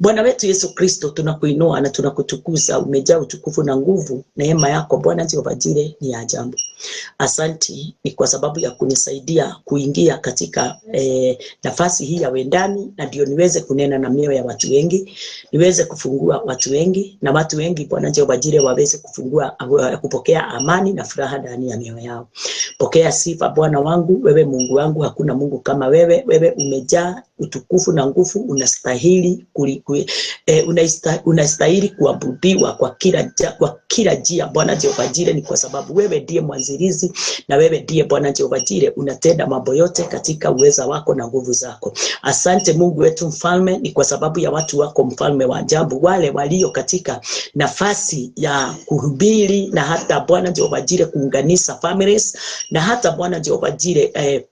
Bwana wetu Yesu Kristo, tunakuinua na tunakutukuza. Umejaa utukufu na nguvu. Neema yako Bwana Jehova Jireh ni ajabu. Asanti ni kwa sababu ya kunisaidia kuingia katika nafasi hii ya wendani, na ndio niweze kunena na mioyo ya watu wengi, niweze kufungua watu wengi, na watu wengi Bwana Jehova Jireh waweze kupokea amani na furaha ndani ya mioyo yao. Pokea sifa Bwana wangu, wewe Mungu wangu, hakuna Mungu kama wewe. Wewe umejaa utukufu na nguvu, unastahili unastahili kuabudiwa kwa kila njia Bwana Jehova Jireh, ni kwa sababu wewe ndiye mwanzilizi, na wewe ndiye Bwana Jehova Jireh unatenda mambo yote katika uweza wako na nguvu zako. Asante Mungu wetu mfalme, ni kwa sababu ya watu wako mfalme wa ajabu, wale walio katika nafasi ya kuhubiri na hata Bwana Jehova Jireh kuunganisha families, na hata Bwana Jehova Jireh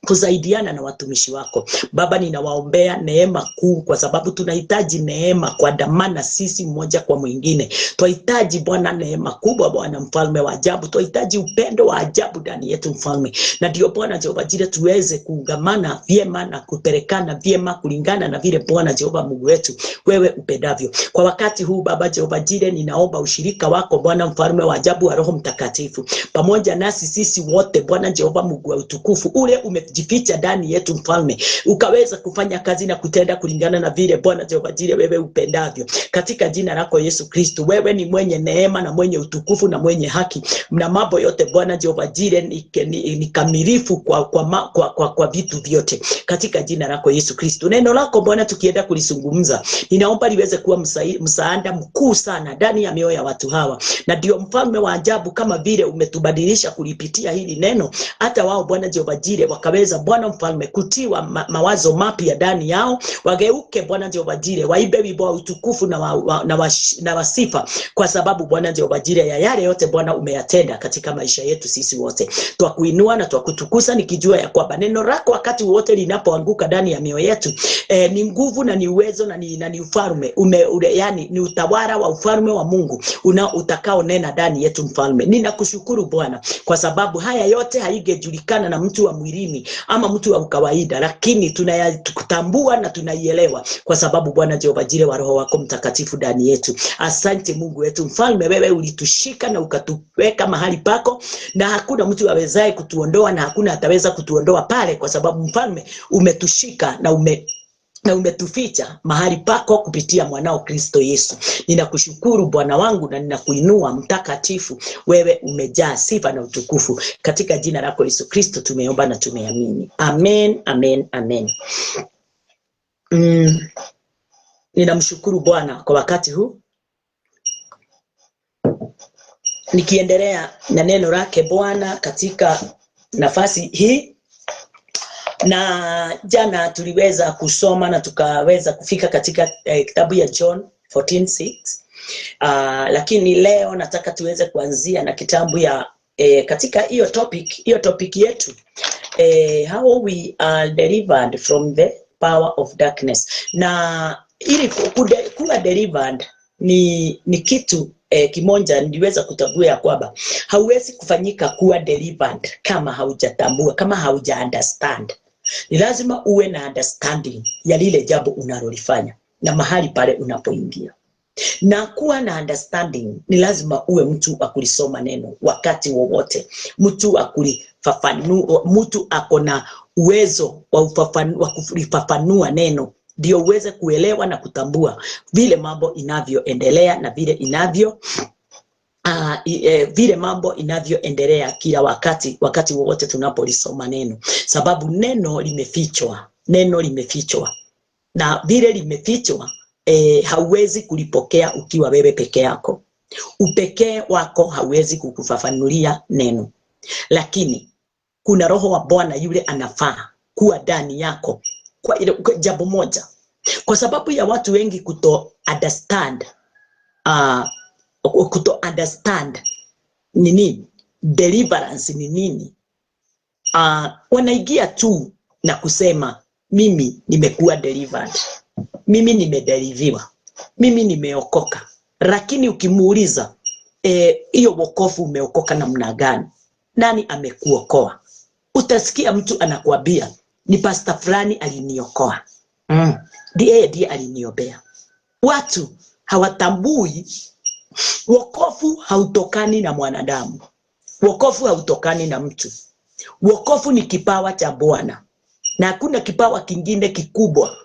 kusaidiana na watumishi wako Baba. Ninawaombea neema kuu, kwa sababu tunahitaji neema kwa damana sisi mmoja kwa mwingine. Tunahitaji Bwana neema kubwa Bwana mfalme wa ajabu, tunahitaji upendo wa ajabu ndani yetu mfalme, na ndio Bwana Jehova Jireh tuweze kuungamana vyema na kupelekana vyema kulingana na vile Bwana Jehova Mungu wetu wewe upendavyo. Kwa wakati huu Baba Jehova Jireh, ninaomba ushirika wako Bwana mfalme wa ajabu wa Roho Mtakatifu pamoja nasi sisi wote Bwana Jehova Mungu wa utukufu, ule umejificha ndani yetu mfalme, ukaweza kufanya kazi na kutenda kulingana na vile Bwana Jehova Jireh wewe upendavyo, katika jina lako Yesu Kristo. Wewe ni mwenye neema na mwenye utukufu na mwenye haki, na mambo yote Bwana Jehova Jireh ni kamilifu kwa vitu vyote, katika jina lako Yesu Kristo. Neno lako Bwana tukienda kulisungumza, ninaomba liweze kuwa msaada mkuu sana ndani ya mioyo ya watu hawa, na ndio mfalme wa ajabu, kama vile umetubadilisha kulipitia hili neno, hata wao Bwana Jehova Jireh wakaweza Bwana mfalme kutiwa mawazo mapya ndani yao, wageuke Bwana Jehova Jireh waibe wimbo wa utukufu na wasifa, kwa sababu Bwana Jehova Jireh ya yale yote Bwana umeyatenda katika maisha yetu sisi wote. Twakuinua na twakutukuza, nikijua ya kwamba neno lako wakati wote linapoanguka ndani ya mioyo yetu ni nguvu na ni uwezo na ni ufalme yani ni utawala wa ufalme wa Mungu utakao nena ndani yetu mfalme. Ninakushukuru Bwana, kwa sababu haya yote haigejulikana na mtu wa mwilini ama mtu wa kawaida, lakini tunayatambua na tunaielewa kwa sababu Bwana Jehova Jireh wa Roho wako Mtakatifu ndani yetu. Asante Mungu wetu mfalme, wewe ulitushika na ukatuweka mahali pako, na hakuna mtu awezaye kutuondoa na hakuna ataweza kutuondoa pale, kwa sababu mfalme umetushika na umetuficha mahali pako kupitia mwanao Kristo Yesu. Ninakushukuru Bwana wangu na ninakuinua mtakatifu, wewe umejaa sifa na utukufu, katika jina lako Yesu Kristo tumeomba na tumeamini. Amen, amen, amen. Ninamshukuru Bwana kwa wakati huu, nikiendelea na neno lake Bwana katika nafasi hii. Na jana tuliweza kusoma na tukaweza kufika katika kitabu ya John 14:6, lakini leo nataka tuweze kuanzia na kitabu ya katika hiyo topic yetu, how we are delivered from the power of darkness. Na ili kuwa delivered ni kitu kimoja niliweza kutambua ya kwamba hauwezi kufanyika kuwa delivered kama haujatambua, kama hauja understand. Ni lazima uwe na understanding ya lile jambo unalolifanya na mahali pale unapoingia. Na kuwa na understanding ni lazima uwe mtu akulisoma neno wakati wowote, mtu akulifafanua, mtu akona uwezo wa kulifafanua neno, ndio uweze kuelewa na kutambua vile mambo inavyoendelea na vile mambo inavyoendelea kila wakati wowote tunapolisoma neno, sababu neno limefichwa, na vile limefichwa hauwezi kulipokea ukiwa wewe peke yako. Upekee wako hauwezi kukufafanulia neno, lakini kuna Roho wa Bwana yule anafaa kuwa ndani yako kwa jambo moja, kwa sababu ya watu wengi kuto understand nini deliverance ni nini. Wanaingia tu na kusema mimi nimekuwa delivered, mimi nimedeliviwa, mimi nimeokoka. Lakini ukimuuliza hiyo wokovu umeokoka namna gani, nani amekuokoa, utasikia mtu anakuambia ni pastor fulani aliniokoa, ndiye aliniombea. Watu hawatambui wokovu hautokani na mwanadamu. Wokovu hautokani na mtu. Wokovu ni kipawa cha Bwana. Na hakuna kipawa kingine kikubwa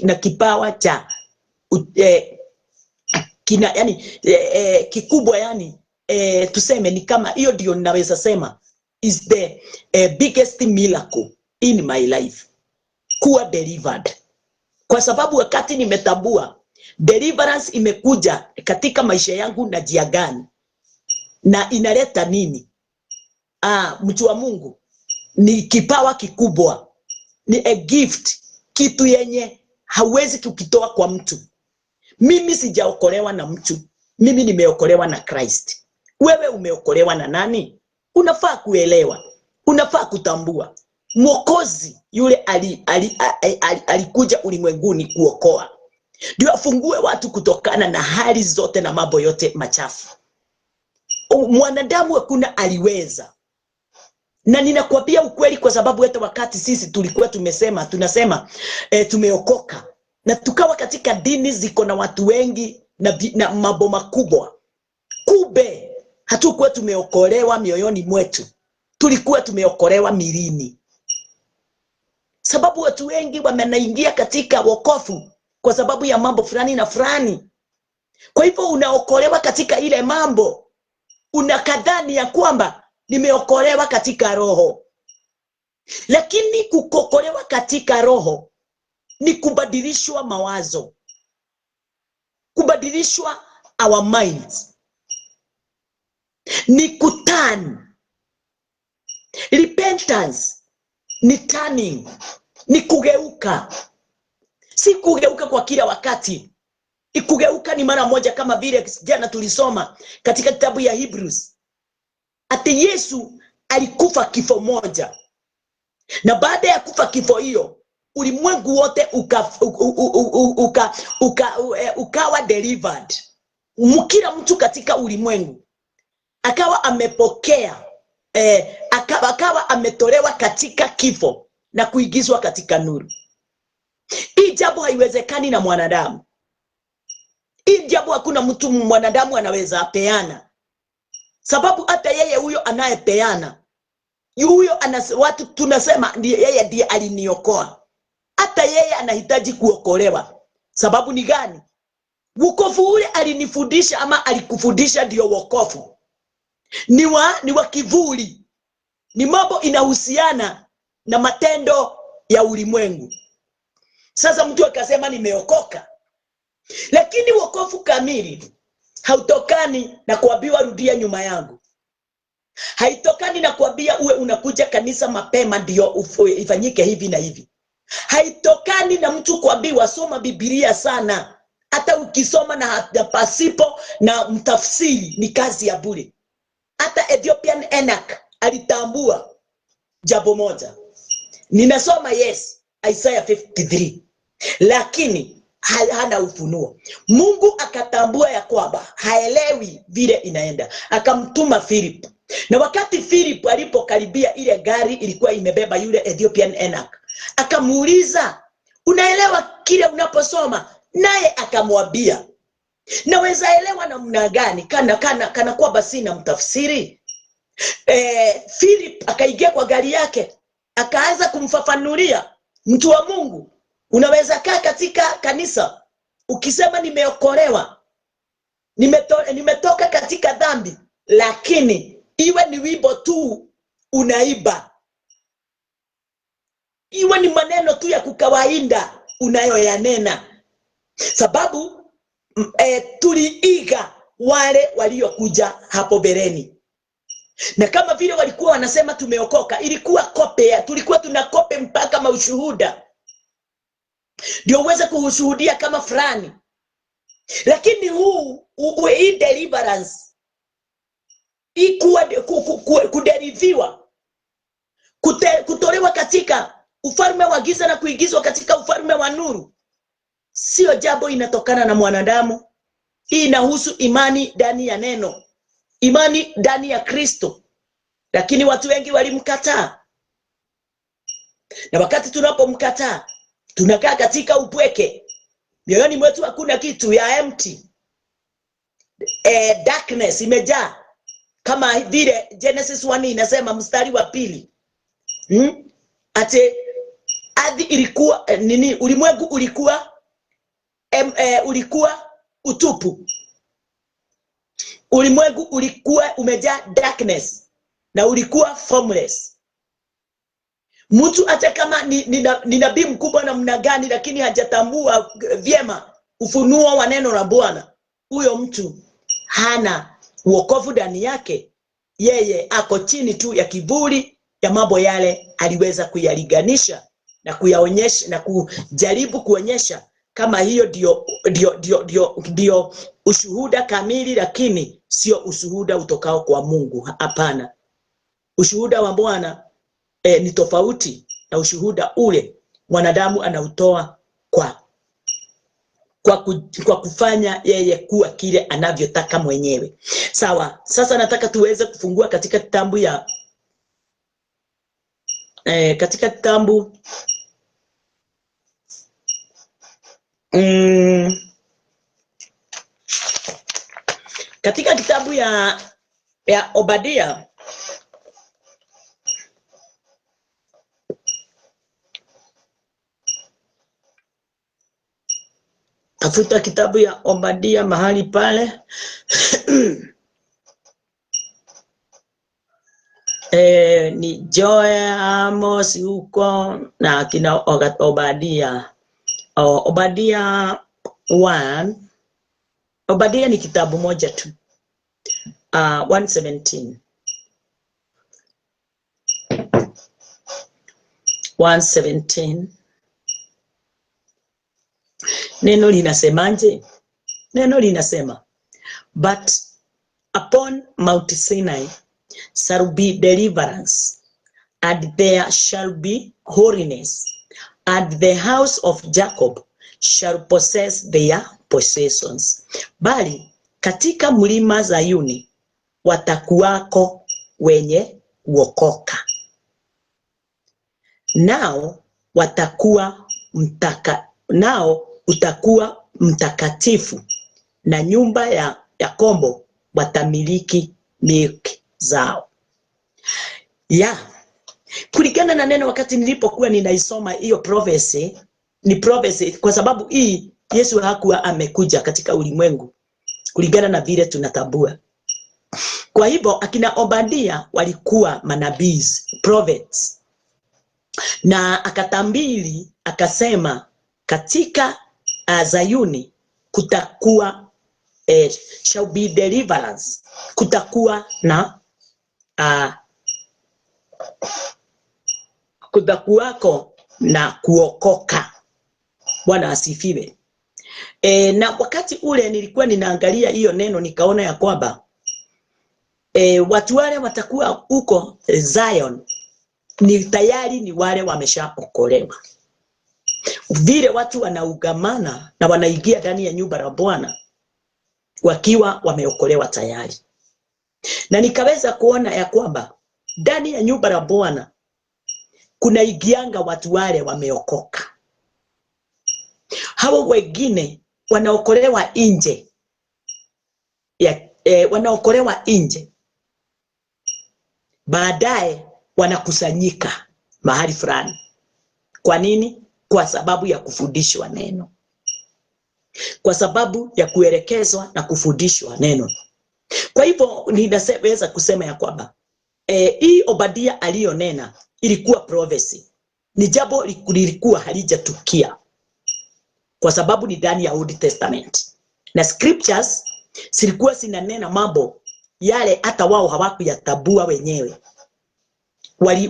na kipawa cha kikubwa, yani tuseme ni kama hiyo, ndio ninaweza sema is the biggest miracle in my life, kuwa delivered. Kwa sababu wakati nimetambua deliverance imekuja katika maisha yangu na njia gani na inaleta nini, mtu wa Mungu, ni kipawa kikubwa, ni a gift, kitu yenye hawezi kukitoa kwa mtu. Mimi sijaokolewa na mtu, mimi nimeokolewa na Christ. Wewe umeokolewa na nani? Unafaa kuelewa, unafaa kutambua Mwokozi yule alikuja ulimwenguni kuokoa, ndio afungue watu kutokana na hali zote na mambo yote machafu. Mwanadamu hakuna aliweza. Na ninakwambia ukweli, kwa sababu hata wakati sisi tulikuwa tunasema tumeokoka, na tukawa katika dini ziko na watu wengi na mambo makubwa, kumbe hatukuwa tumeokolewa mioyoni mwetu, tulikuwa tumeokolewa milini. Sababu watu wengi wamenaingia katika wokovu kwa sababu ya mambo fulani na fulani. Kwa hivyo unaokolewa katika ile mambo, unakadhani ya kwamba nimeokolewa katika roho. Lakini kukokolewa katika roho ni kubadilishwa mawazo, kubadilishwa our minds, ni kuturn. Repentance ni turning, ni kugeuka. Si kugeuka kwa kila wakati. Kugeuka ni mara moja, kama vile jana tulisoma katika kitabu ya Hebrews. Ati Yesu alikufa kifo moja, na baada ya kufa kifo hiyo, ulimwengu wote ukawa delivered. Kila mtu katika ulimwengu akawa amepokea, akawa ametolewa katika kifo na kuingizwa katika nuru. Hii jambo haiwezekani na mwanadamu. Hii jambo hakuna mtu mwanadamu anaweza peana, sababu hata yeye huyo anayepeana, huyo watu tunasema yeye ndiye aliniokoa, hata yeye anahitaji kuokolewa. Sababu ni gani? Wokovu ule alinifundisha ama alikufundisha ndio wokovu. Ni wa kivuli, ni mambo inahusiana na matendo ya ulimwengu. Sasa mtu akasema nimeokoka, lakini wokovu kamili hautokani na kuambiwa rudia nyuma yangu. Haitokani na kuambia uwe unakuja kanisa mapema ndio ifanyike hivi na hivi. Haitokani na mtu kuambiwa soma Biblia sana, hata ukisoma na pasipo na mtafsiri ni kazi ya bure. Hata Ethiopian Enoch alitambua jambo moja. Ninasoma Isaiah 53, lakini hana ufunuo. Mungu akatambua ya kwamba haelewi vile inaenda, akamtuma Philip. Na wakati Philip alipokaribia ile gari ilikuwa imebeba yule Ethiopian Enoch, akamuuliza, unaelewa kile unaposoma? Naye akamwambia, naweza elewa namna gani kana kwamba sina mtafsiri. Philip akaingia kwa gari yake, akaanza kumfafanulia, mtu wa Mungu, unaweza kaa katika kanisa ukisema nimeokolewa, nimetoka katika dhambi, lakini iwe ni wimbo tu unaiba, iwe ni maneno tu ya kukawaida unayoyanena. Sababu tuliiga wale waliokuja hapo bereni, na kama vile walikuwa wanasema tumeokoka, ilikuwa kope, tulikuwa tunakope mpaka maushuhuda ndio uweze kuhushuhudia kama fulani. Lakini hii deliverance, hii kuderiviwa, kutolewa katika ufalme wa giza na kuingizwa katika ufalme wa nuru, sio jambo inatokana na mwanadamu. Hii inahusu imani ndani ya neno, imani ndani ya Kristo. Lakini watu wengi walimkataa, na wakati tunapomkataa tunakaa katika upweke, Mioyoni mwetu hakuna kitu, ya empty. Darkness imejaa. Kama vile Genesis 1 inasema mstari wa 2. Ate ardhi ilikuwa nini, ulimwengu ulikuwa utupu. Ulimwengu ulikuwa umejaa darkness na ulikuwa formless. Mtu hata kama ni nabii mkubwa namna gani, lakini hajatambua vyema ufunuo wa neno la Bwana, huyo mtu hana wokovu ndani yake. Yeye ako chini tu ya kivuli ya mambo yale aliweza kuyaliganisha na kuyaonyesha na kujaribu kuonyesha kama hiyo ndio ushuhuda kamili, lakini sio ushuhuda utokao kwa Mungu. Hapana. Ushuhuda wa Bwana ni tofauti na ushuhuda ule mwanadamu anautoa kwa kufanya yeye kuwa kile anavyotaka mwenyewe. Sawa, sasa nataka tuweze kufungua katika kitabu ya katika kitabu katika kitabu ya Obadia. Tafuta kitabu ya Obadia mahali pale. Ni Joel, Amos huko na kina Obadia. Obadia 1. Obadia ni kitabu moja tu. 117. 117. Neno linasemaje? Neno linasema, but upon Mount Sinai shall be deliverance, and there shall be holiness, and the house of Jacob shall possess their possessions. Bali katika mlima Zayuni watakuwako wenye kuokoka, nao utakuwa mtakatifu, na nyumba ya Yakobo watamiliki milki zao. Kulingana na neno, wakati nilipokuwa ninaisoma hiyo prophecy, ni prophecy kwa sababu hii Yesu hakuwa amekuja katika ulimwengu kulingana na vile tunatambua. Kwa hivyo akina Obadia walikuwa manabii, prophets, na akatambili akasema katika Zayuni kutakuwa shall be deliverance, kutakuwa na kutakuwako na kuokoka. Bwana asifiwe. Na wakati ule nilikuwa ninaangalia hiyo neno, nikaona ya kwamba watu wale watakuwa huko Zion ni tayari ni wale wameshaokolewa. Vile watu wanaugamana na wanaingia ndani ya nyumba la Bwana wakiwa wameokolewa tayari. Na nikaweza kuona ya kwamba ndani ya nyumba la Bwana kuna igianga watu wale wameokoka. Hao wengine wanaokolewa nje. Wanaokolewa nje. Baadaye wanakusanyika mahali fulani. Kwa nini? Kwa sababu ya kufundishwa neno. Kwa sababu ya kuelekezwa na kufundishwa neno. Kwa hivyo ninaweza kusema ya kwamba hii Obadia alionena ilikuwa prophecy. Ni jambo lilikuwa halijatukia. Kwa sababu ni ndani ya Old Testament. Na scriptures zilikuwa zinanena mambo yale hata wao hawakuyatambua wenyewe.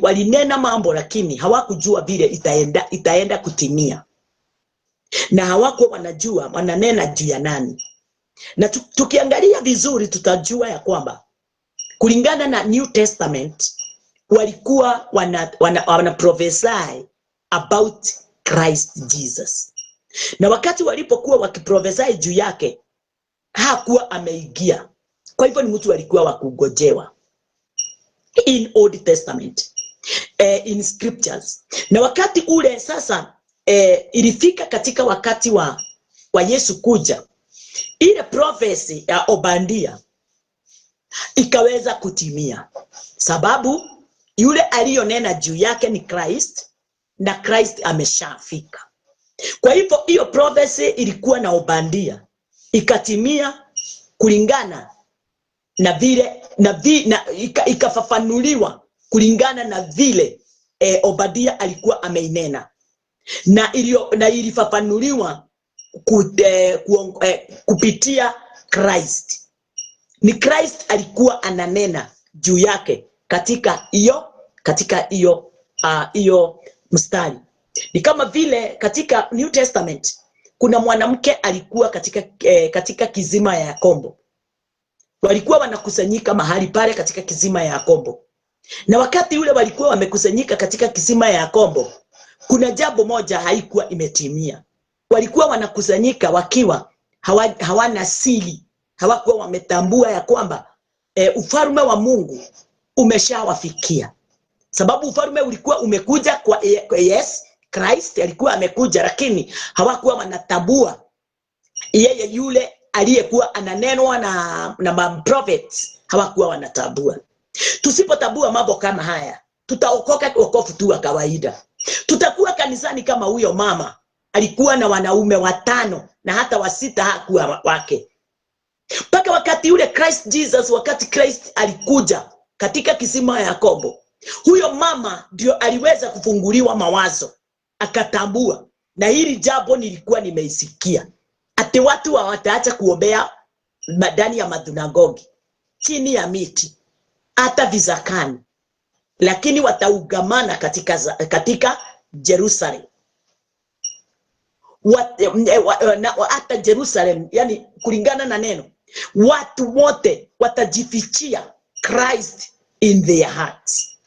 Walinena mambo lakini hawakujua vile itaenda kutimia. Na hawakuwa wanajua wananena juu ya nani. Na tukiangalia vizuri tutajua ya kwamba kulingana na New Testament walikuwa wana prophesy about Christ Jesus. Na wakati walipokuwa wakiprophesy juu yake hakuwa ameingia. Kwa hivyo ni mtu alikuwa wa kugojewa. In Old Testament, in scriptures. Na wakati ule sasa ilifika katika wakati wa wa Yesu kuja, ile prophecy ya Obadia ikaweza kutimia, sababu yule aliyonena juu yake ni Christ, na Christ ameshafika. Kwa hivyo hiyo prophecy ilikuwa na Obadia ikatimia kulingana na vile ikafafanuliwa kulingana na vile Obadia alikuwa ameinena, na ilifafanuliwa kupitia Christ. Ni Christ alikuwa ananena juu yake katika hiyo mstari. Ni kama vile katika New Testament kuna mwanamke alikuwa katika kizima ya Yakobo. Walikuwa wanakusanyika mahali pale katika kizima ya Yakobo. Na wakati ule walikuwa wamekusanyika katika kizima ya Yakobo, kuna jambo moja haikuwa imetimia. Walikuwa wanakusanyika wakiwa hawana siri, hawakuwa wametambua ya kwamba ufalme wa Mungu umeshawafikia. Sababu ufalme ulikuwa umekuja kwa yes, Christ alikuwa amekuja, lakini hawakuwa wanatambua yeye yule aliyekuwa ananenwa na prophets, hawakuwa wanatambua. Tusipotambua mambo kama haya, tutaokoka wokovu tu wa kawaida. Tutakuwa kanisani kama huyo mama alikuwa na wanaume 5 na hata wa 6 hakuwa wake. Mpaka wakati ule Christ Jesus, wakati Christ alikuja katika kisima ya Yakobo, huyo mama ndio aliweza kufunguliwa mawazo, akatambua, na hili jambo nilikuwa nimeisikia, ati watu hawataacha kuombea ndani ya madhunagogi, chini ya miti, hata vizakani, lakini wataugamana katika Jerusalem. Hata Jerusalem, yani kulingana na neno, watu wote watajifichia Christ in their hearts.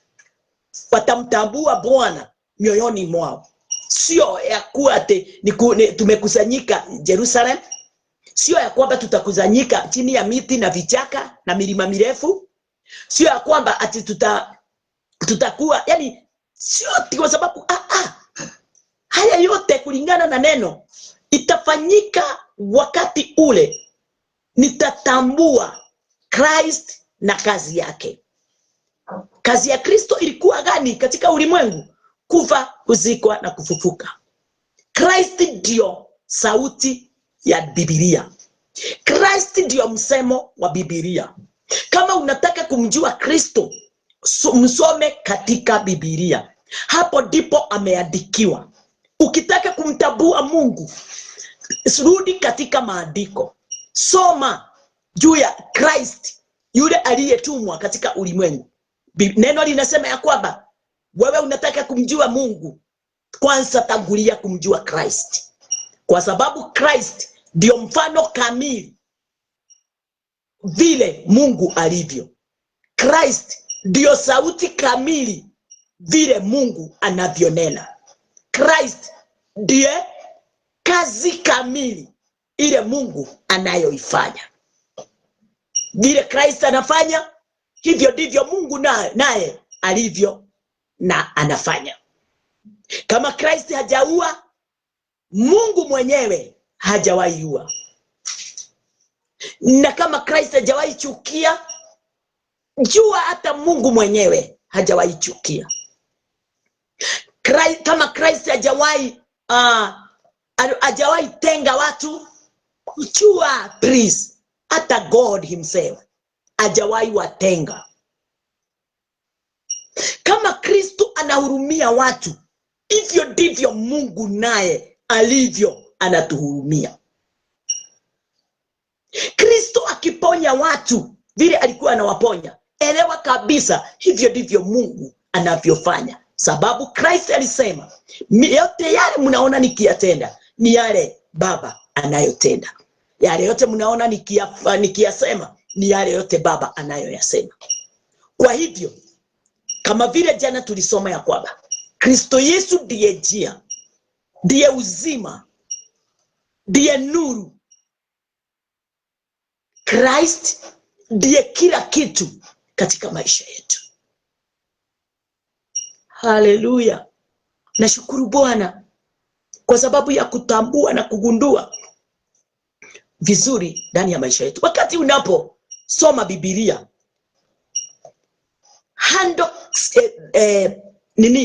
Watamtambua Bwana mioyoni mwao. Sio ya kuwa ati tumekusanyika Jerusalem, sio ya kwamba tutakusanyika chini ya miti na vichaka na milima mirefu, sio ya kwamba ati tutakuwa, yani sio, kwa sababu haya yote kulingana na neno itafanyika wakati ule nitatambua Christ na kazi yake. Kazi ya Kristo ilikuwa gani katika ulimwengu? Kufa, kuzikwa na kufufuka. Christ ndio sauti ya Biblia. Christ ndio msemo wa Biblia. Kama unataka kumjua Kristo, msome katika Biblia. Hapo ndipo ameandikiwa. Ukitaka kumtambua Mungu, rudi katika maandiko. Soma juu ya Christ, yule aliyetumwa katika ulimwengu. Neno linasema ya kwamba wewe unataka kumjua Mungu, kwanza tangulia kumjua Christ. Kwa sababu Christ ndio mfano kamili vile Mungu alivyo. Christ ndio sauti kamili vile Mungu anavyonena. Christ ndiye kazi kamili ile Mungu anayoifanya. Vile Christ anafanya, hivyo ndivyo Mungu naye alivyo na anafanya. Kama Christ hajaua, Mungu mwenyewe hajawahi ua. Na kama Christ hajawahi chukia, jua hata Mungu mwenyewe hajawahi chukia. Kama Christ hajawahi tenga watu, jua please, hata God himself hajawahi watenga. Kama Kristo anahurumia watu, hivyo ndivyo Mungu naye alivyo anatuhurumia. Kristo akiponya watu vile alikuwa anawaponya, elewa kabisa hivyo ndivyo Mungu anavyofanya. Sababu Christ alisema, yote yale mnaona nikiyatenda ni yale Baba anayotenda. Yale yote mnaona nikiyasema ni yale yote Baba anayoyasema. Kwa hivyo, kama vile jana tulisoma ya kwamba Kristo Yesu ndiye njia, ndiye uzima, ndiye nuru. Christ ndiye kila kitu katika maisha yetu. Haleluya. Nashukuru Bwana kwa sababu ya kutambua na kugundua vizuri ndani ya maisha yetu. Wakati unaposoma Biblia, handle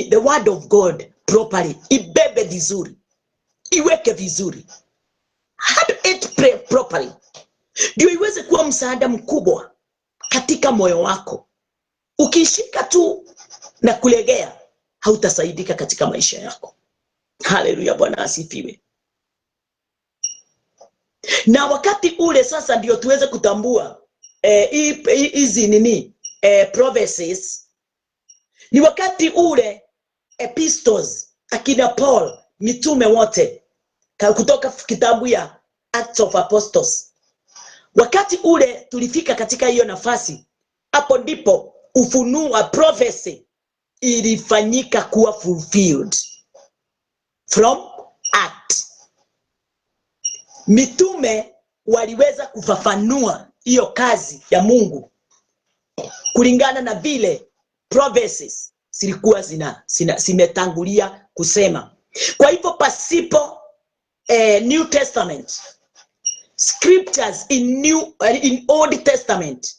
the word of God properly, ibebe vizuri, iweke vizuri, handle it properly, ndio iweze kuwa msaada mkubwa katika moyo wako. Ukishika tu na kulegea, hautasaidika katika maisha yako. Haleluya, Bwana asifiwe. Na wakati ule sasa ndio tuweze kutambua hizi prophecies. Ni wakati ule epistles, akina Paul, mitume wote kutoka kitabu ya Acts of Apostles, wakati ule tulifika katika hiyo nafasi, hapo ndipo ufunuo wa prophecy ilifanyika kuwa fulfilled from act. Mitume waliweza kufafanua hiyo kazi ya Mungu kulingana na vile prophecies zilikuwa zimetangulia kusema. Kwa hivyo pasipo New Testament scriptures in Old Testament,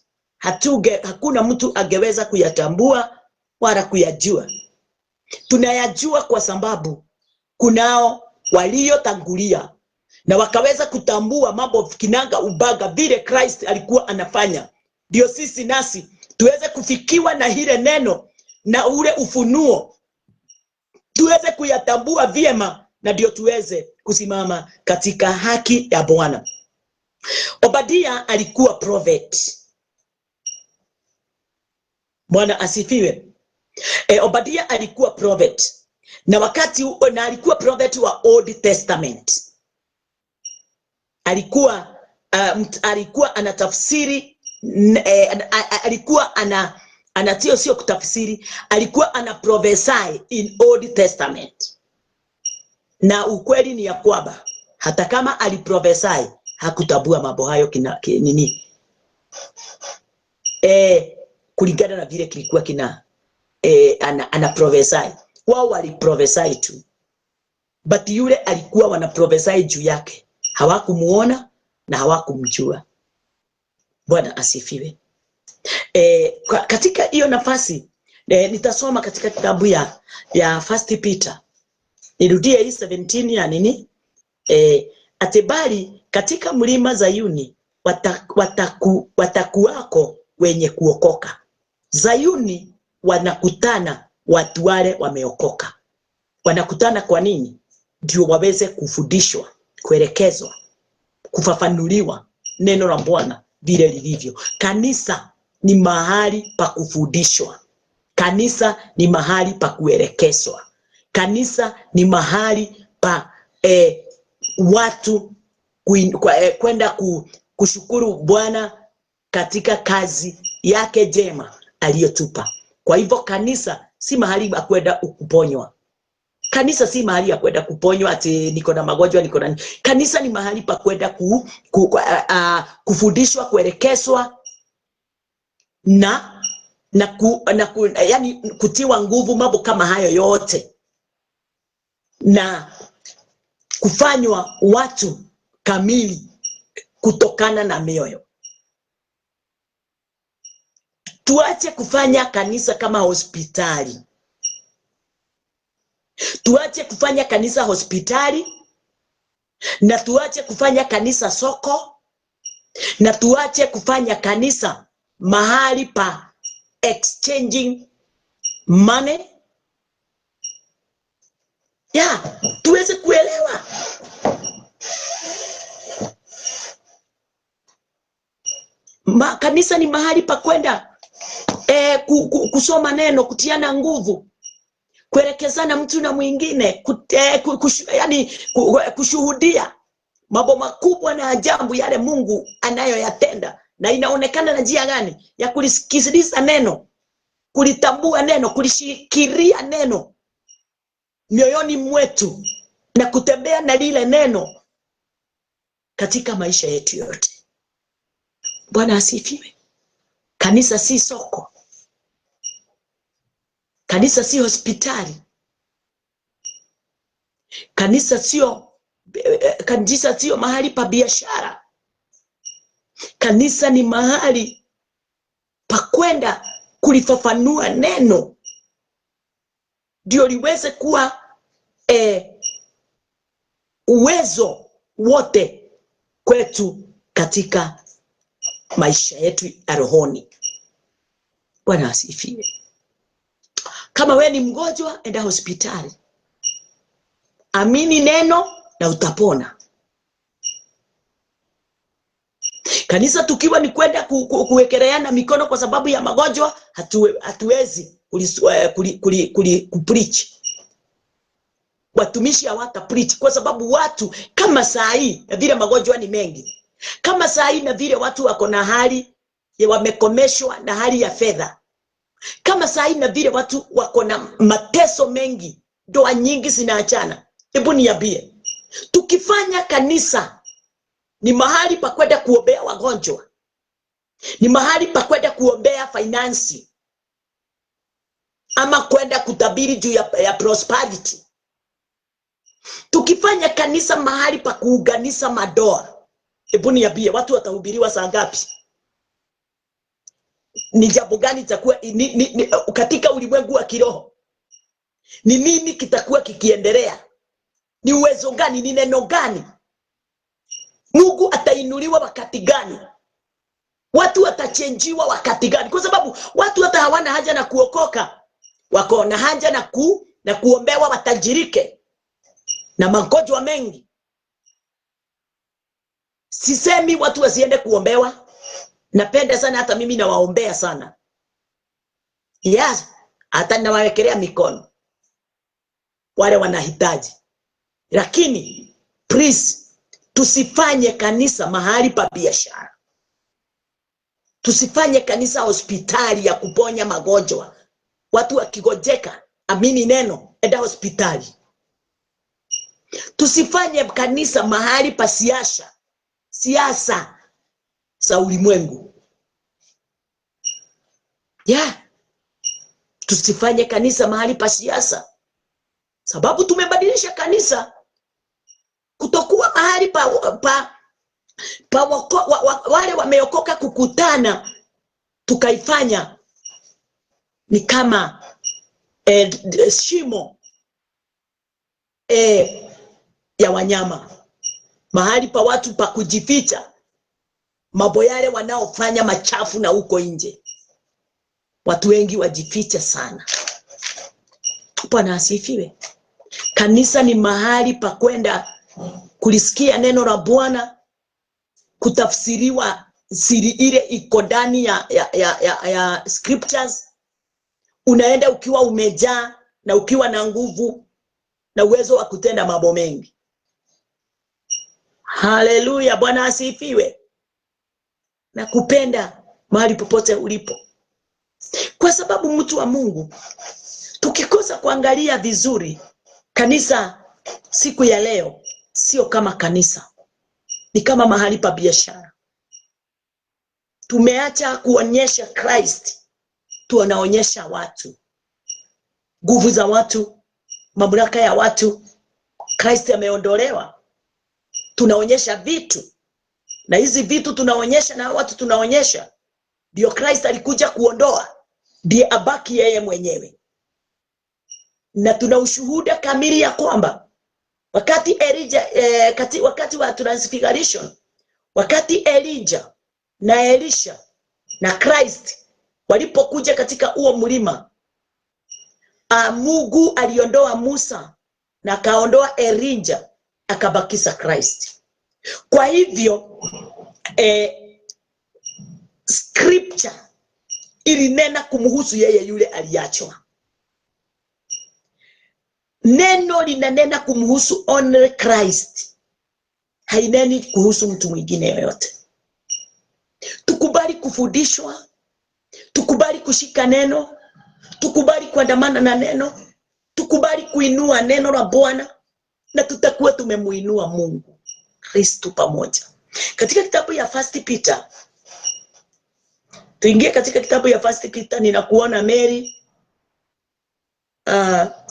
hakuna mtu angeweza kuyatambua wala kuyajua. Tunayajua kwa sababu kunao waliotangulia na wakaweza kutambua mambo kinaga ubaga vile Christ alikuwa anafanya. Ndio sisi nasi tuweze kufikiwa na hile neno na ule ufunuo, tuweze kuyatambua vyema, na ndio tuweze kusimama katika haki ya Bwana. Obadia alikuwa prophet. Bwana asifiwe. Obadia alikuwa prophet, na wakati na alikuwa prophet wa Old Testament. Alikuwa anatafsiri, alikuwa anatio sio kutafsiri, alikuwa ana prophesy in Old Testament. Na ukweli ni ya kwamba hata kama aliprophesy, hakutabua mambo hayo kulingana na vile kilikuwa ana prophesy. Wao waliprophesy tu, but yule alikuwa wana prophesy juu yake hawakumuona na hawakumjua. Bwana asifiwe. Katika hiyo nafasi nitasoma katika kitabu ya 1 Peter. Nirudie hii 17 ya atebali katika mlima Zayuni watakuwako wenye kuokoka. Zayuni wanakutana watu wale wameokoka. Wanakutana kwa nini? Ndio waweze kufundishwa, kuelekezwa, kufafanuliwa neno la Bwana vile lilivyo. Kanisa ni mahali pa kufundishwa. Kanisa ni mahali pa kuelekezwa. Kanisa ni mahali pa watu kwenda kushukuru Bwana katika kazi yake jema aliyotupa. Kwa hivyo kanisa si mahali pa kwenda kuponywa. Kanisa si mahali ya kwenda kuponywa ati niko na magonjwa niko na. Kanisa ni mahali pa kwenda kufundishwa, kuelekezwa yani kutiwa nguvu, mambo kama hayo yote, na kufanywa watu kamili kutokana na mioyo. Tuache kufanya kanisa kama hospitali. Tuache kufanya kanisa hospitali, na tuache kufanya kanisa soko, na tuache kufanya kanisa mahali pa exchanging money. Tuweze kuelewa. Kanisa ni mahali pa kwenda kusoma neno, kutiana nguvu, kuelekezana mtu na mwingine, kushuhudia mambo makubwa na ajabu yale Mungu anayoyatenda. Na inaonekana na njia gani? Ya kulisikiliza neno, kulitambua neno, kulishikilia neno mioyoni mwetu, na kutembea na lile neno katika maisha yetu yote. Bwana asifiwe. Kanisa si soko. Kanisa si hospitali. Kanisa sio mahali pa biashara. Kanisa ni mahali pa kwenda kulifafanua neno ndio liweze kuwa uwezo wote kwetu katika maisha yetu ya rohoni. Bwana asifiwe. Kama we ni mgonjwa, enda hospitali. Amini neno na utapona. Kanisa tukiwa ni kwenda kuwekeleana mikono kwa sababu ya magonjwa, hatuwezi kupreach. Watumishi hawata preach kwa sababu watu kama saa hii na vile magonjwa ni mengi. Kama saa hii na vile watu wako na hali ya wamekomeshwa na hali ya fedha. Kama saa hii na vile watu wako na mateso mengi, ndoa nyingi zinaachana. Hebu niambie, tukifanya kanisa ni mahali pa kwenda kuombea wagonjwa, ni mahali pa kwenda kuombea finance, ama kwenda kutabiri juu ya prosperity. Tukifanya kanisa mahali pa kuunganisha madoa, hebu niambie, watu watahubiriwa saa ngapi? Ni jambo gani itakuwa katika ulimwengu wa kiroho? Ni nini kitakuwa kikiendelea? Ni uwezo gani? Ni neno gani? Mungu atainuliwa wakati gani? Watu watachenjiwa wakati gani? Kwa sababu watu hata hawana haja na kuokoka, wako na haja na kuombewa watajirike na magonjwa mengi. Sisemi watu wasiende kuombewa. Napenda sana, hata mimi nawaombea sana. Yes, hata nawawekelea mikono wale wanahitaji. Lakini please, tusifanye kanisa mahali pa biashara. Tusifanye kanisa hospitali ya kuponya magonjwa. Watu wakigojeka, amini neno, enda hospitali. Tusifanye kanisa mahali pa siasa za ulimwengu. Tusifanye kanisa mahali pa siasa. Sababu tumebadilisha kanisa kutokuwa mahali wale wameokoka kukutana, tukaifanya ni kama shimo ya wanyama, mahali pa watu pa kujificha mambo yale wanaofanya machafu na huko nje. Watu wengi wajificha sana. Bwana asifiwe. Kanisa ni mahali pa kwenda kulisikia neno la Bwana, kutafsiriwa siri ile iko ndani ya scriptures. Unaenda ukiwa umejaa na ukiwa na nguvu na uwezo wa kutenda mambo mengi. Haleluya, Bwana asifiwe. Na kupenda mahali popote ulipo. Kwa sababu mtu wa Mungu, tukikosa kuangalia vizuri, kanisa siku ya leo sio kama kanisa, ni kama mahali pa biashara. Tumeacha kuonyesha Christ, tunaonyesha watu, nguvu za watu, mamlaka ya watu. Christ ameondolewa. Tunaonyesha vitu, na hizi vitu tunaonyesha na watu tunaonyesha, ndio Christ alikuja kuondoa, ndiye abaki yeye mwenyewe. Na tuna ushuhuda kamili ya kwamba wakati wakati wa transfiguration, wakati Elijah na Elisha na Christ walipokuja katika huo mlima, Mungu aliondoa Musa na kaondoa Elijah, akabakisha Christ. Kwa hivyo scripture ilinena kumhusu yeye yule aliachwa. Neno linanena kumhusu only Christ, haineni kuhusu mtu mwingine yoyote. Tukubali kufundishwa, tukubali kushika neno, tukubali kuandamana na neno, tukubali kuinua neno la Bwana, na tutakuwa tumemuinua Mungu Kristo pamoja. Katika kitabu ya First Peter, tuingie katika kitabu ya First Peter. Ninakuona Mary,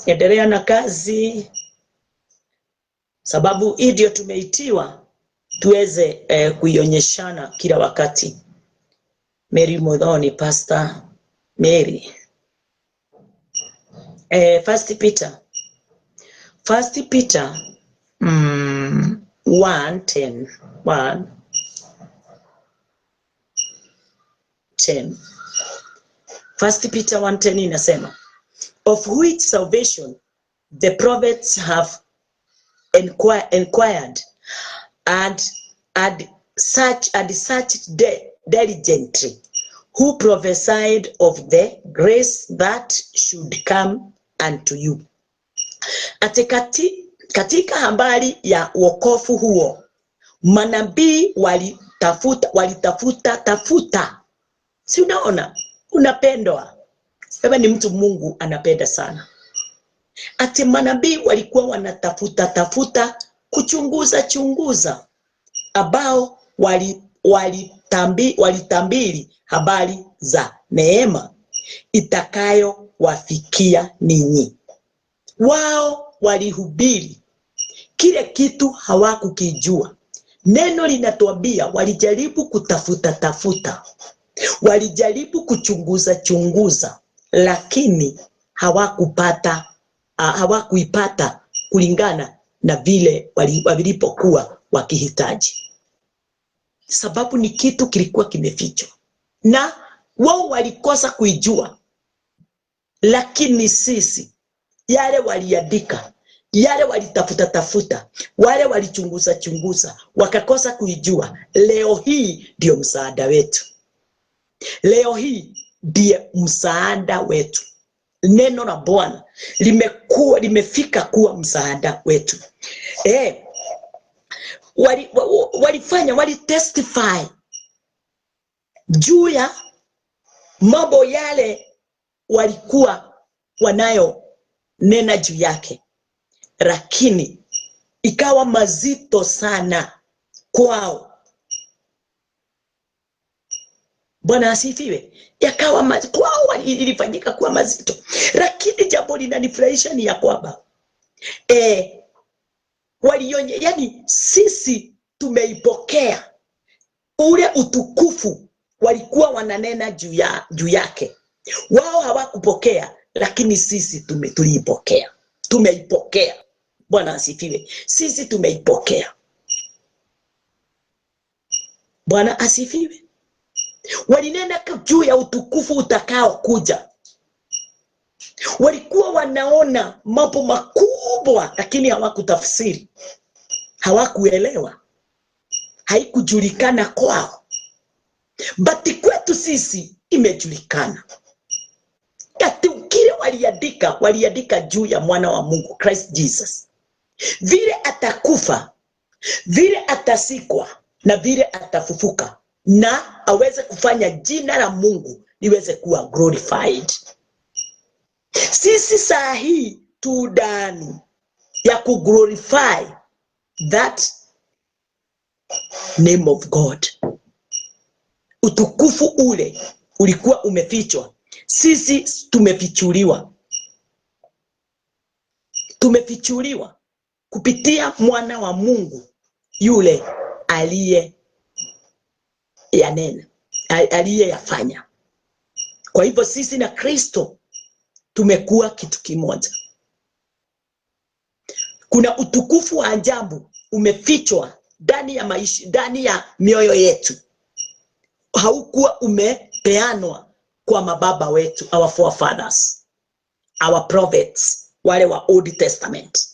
endelea na kazi, sababu hii ndio tumeitiwa tuweze kuionyeshana kila wakati. Mary Modoni, Pastor Mary. First Peter 1:10. First Peter 1:10 inasema, of which salvation the prophets have inquired and searched diligently, who prophesied of the grace that should come unto you. Katika habari ya wokovu huo, manabii walitafuta. Si unaona? Unapendwa. Wewe ni mtu Mungu anapenda sana. Ati manabii walikuwa wanatafuta kuchunguza ambao walitambili habari za neema itakayo wafikia ninyi. Wao walihubiri kile kitu hawakukijua. Neno linatuambia walijaribu kutafuta, walijaribu kuchunguza, lakini hawakuipata kulingana na vile walipokuwa wakihitaji. Sababu ni kitu kilikuwa kimefichwa na wao walikosa kuijua. Lakini sisi, yale waliandika, yale walitafuta, wale walichunguza, wakakosa kuijua, leo hii ndio msaada wetu. Leo hii ndiye msaada wetu. Neno la Bwana limefika kuwa msaada wetu. Walitestify juu ya mambo yale walikuwa wanayo nena juu yake, lakini ikawa mazito sana kwao. Bwana asifiwe. Yakawa kwao ilifanyika kuwa mazito. Lakini jambo linanifurahisha ni ya kwamba yani sisi tumeipokea ule utukufu walikuwa wananena juu yake. Wao hawakupokea, lakini sisi tuliipokea. Tumeipokea. Bwana asifiwe. Sisi tumeipokea. Bwana asifiwe. Walinena juu ya utukufu utakao kuja. Walikuwa wanaona mambo makubwa, lakini hawakutafsiri. Hawakuelewa. Haikujulikana kwao. But kwetu sisi imejulikana. Kile waliandika juu ya mwana wa Mungu, Christ Jesus. Vile atakufa, vile atasikwa, na vile atafufuka, na aweze kufanya jina la Mungu liweze kuwa glorified. Sisi saa hii tu ndani ya kuglorify that name of God. Utukufu ule ulikuwa umefichwa. Sisi tumefichuliwa. Tumefichuliwa kupitia mwana wa Mungu yule aliyeyafanya. Kwa hivyo sisi na Kristo tumekuwa kitu kimoja. Kuna utukufu wa ajabu umefichwa ndani ya maisha, ndani ya mioyo yetu. Haukuwa umepeanwa kwa mababa wetu, our forefathers, our prophets, wale wa Old Testament.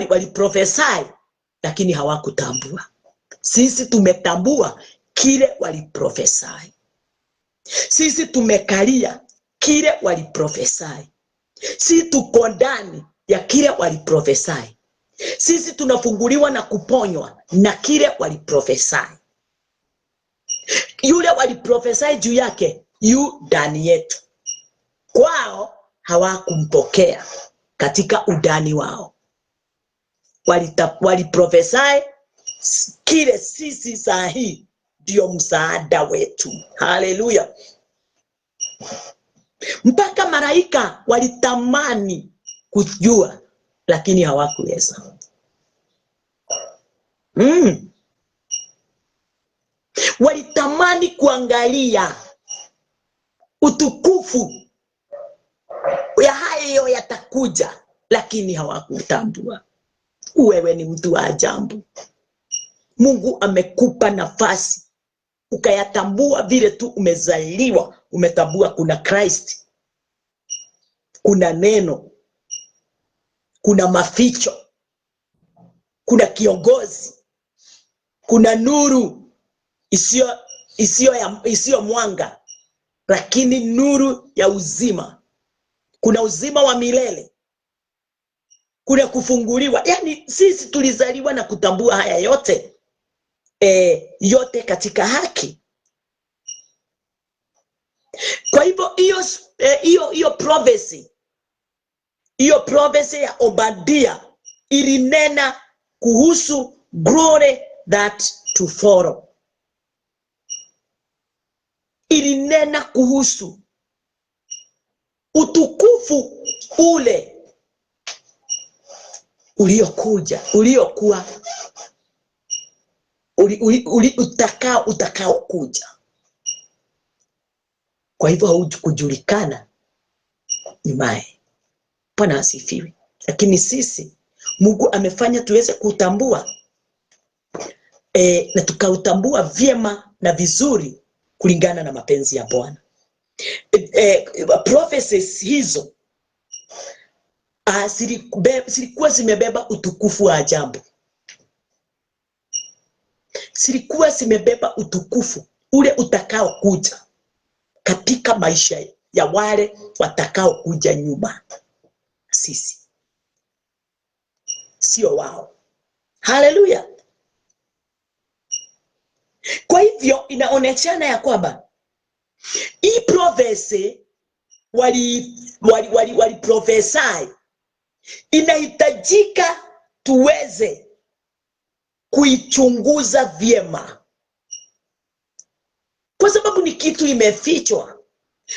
Waliprophesy, lakini hawakutambua. Sisi tumetambua kile waliprophesy. Sisi tumekalia kile waliprophesy. Sisi tuko ndani ya kile waliprophesy. Sisi tunafunguliwa na kuponywa na kile waliprophesy. Yule waliprophesy juu yake yu ndani yetu. Kwao hawakumpokea katika udani wao. Waliprophesy kile sisi saa hii ndio msaada wetu. Haleluya. Mpaka malaika walitamani kujua, lakini hawakuweza. Walitamani kuangalia utukufu ya hayo yatakuja, lakini hawakutambua. Wewe ni mtu wa ajabu. Mungu amekupa nafasi ukayatambua vile tu umezaliwa, umetambua kuna Christ, kuna neno, kuna maficho, kuna kiongozi, kuna nuru isiyo mwanga, lakini nuru ya uzima. Kuna uzima wa milele, kuna kufunguliwa. Yani sisi tulizaliwa na kutambua haya yote, yote katika haki. Kwa hivyo hiyo prophecy ya Obadia ilinena kuhusu glory that to follow. Ilinena kuhusu utukufu ule uliokuwa utakao kuja. Kwa hivyo haukujulikana nyumaye. Bwana asifiwe. Lakini sisi Mungu amefanya tuweze kutambua, na tukautambua vyema na vizuri kulingana na mapenzi ya Bwana. Prophecies hizo zilikuwa zimebeba utukufu wa ajabu. Zilikuwa zimebeba utukufu ule utakao kuja katika maisha ya wale watakao kuja nyuma. Sisi sio wao. Haleluya. Kwa hivyo inaonekana ya kwamba hii prophecy wali prophesy, inahitajika tuweze kuichunguza vyema, kwa sababu ni kitu imefichwa,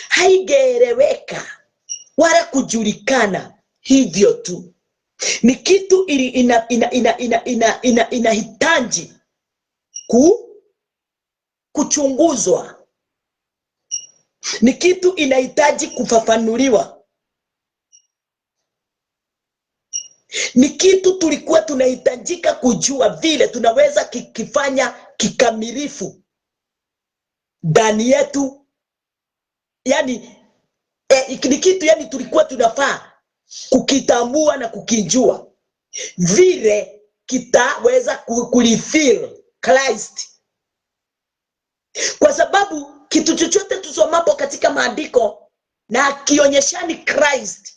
haigeeleweka wala kujulikana hivyo tu. Ni kitu inahitaji kuchunguzwa. Ni kitu inahitaji kufafanuliwa. Ni kitu tulikuwa tunahitajika kujua vile tunaweza kifanya kikamilifu ndani yetu. Yani ni kitu tulikuwa tunafaa kukitambua na kukijua vile kitaweza kulifeel Christ. Kwa sababu kitu chochote tusomapo katika maandiko na kionyeshani Christ,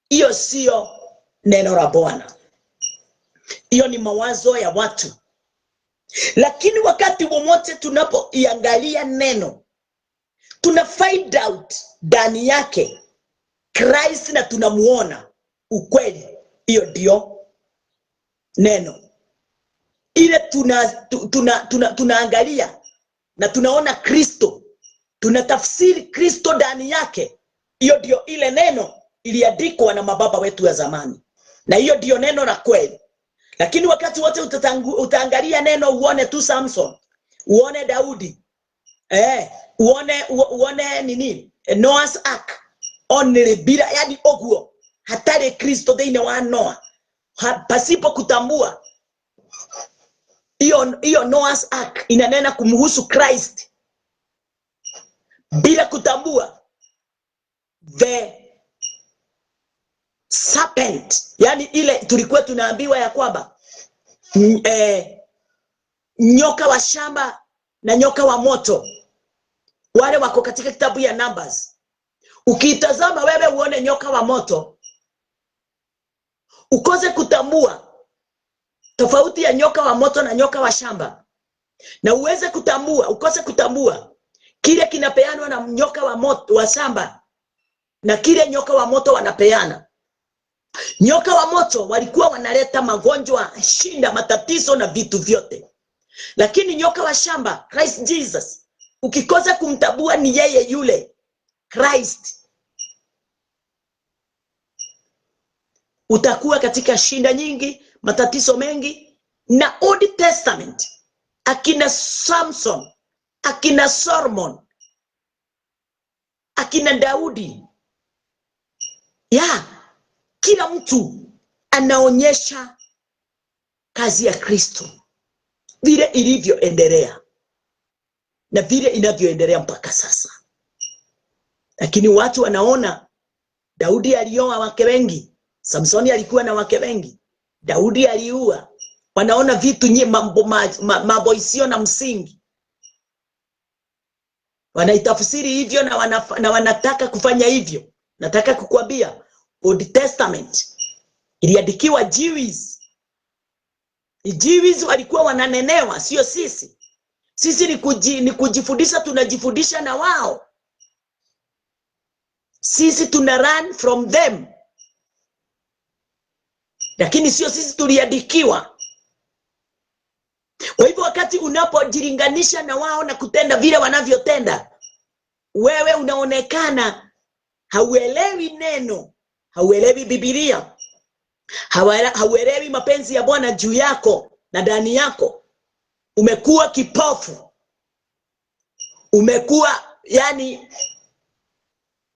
hiyo sio neno la Bwana. Hiyo ni mawazo ya watu. Lakini wakati wowote tunapoiangalia neno, tuna find out ndani yake Christ na tunamuona ukweli. Hiyo ndio neno. Ile tunaangalia na tunaona Kristo, tunatafsiri Kristo ndani yake. Hiyo ndio ile neno iliandikwa na mababa wetu wa zamani, na hiyo ndio neno la kweli. Lakini wakati wote utaangalia neno, uone tu Samson, uone Daudi, uone nini, Noah's Ark, only bila, yani oguo hatari Kristo dhine wa Noah, pasipo kutambua hiyo Noah's Ark inanena kumhusu Christ, bila kutambua the serpent, yani ile tulikuwa tunaambiwa ya kwamba nyoka wa shamba na nyoka wa moto wale wako katika kitabu ya Numbers. Ukitazama wewe uone nyoka wa moto, ukose kutambua tofauti ya nyoka wa moto na nyoka wa shamba, na uweze kutambua, ukose kutambua kile kinapeanwa na nyoka wa moto wa shamba na kile nyoka wa moto wanapeana. Nyoka wa moto walikuwa wanaleta magonjwa, shinda, matatizo na vitu vyote. Lakini nyoka wa shamba, Christ Jesus, ukikosa kumtabua ni yeye yule Christ, utakuwa katika shinda nyingi, matatizo mengi, na Old Testament, akina Samson, akina Solomon, akina Daudi, kila mtu anaonyesha kazi ya Kristo vile ilivyoendelea na vile inavyoendelea mpaka sasa. Lakini watu wanaona Daudi alioa wake wengi, Samsoni alikuwa na wake wengi, Daudi aliua. Wanaona vitu mambo isio na msingi, wanaitafsiri hivyo na wanataka kufanya hivyo. Nataka kukuambia Old Testament iliandikiwa Jews. Jews walikuwa wananenewa, sio sisi. Sisi ni kujifundisha, tunajifundisha na wao. Sisi tuna run from them. Lakini sio sisi tuliandikiwa. Kwa hivyo wakati unapojilinganisha na wao na kutenda vile wanavyotenda, wewe unaonekana hauelewi neno, hauelewi Biblia, hauelewi mapenzi ya Bwana juu yako na ndani yako. Umekuwa kipofu. Umekuwa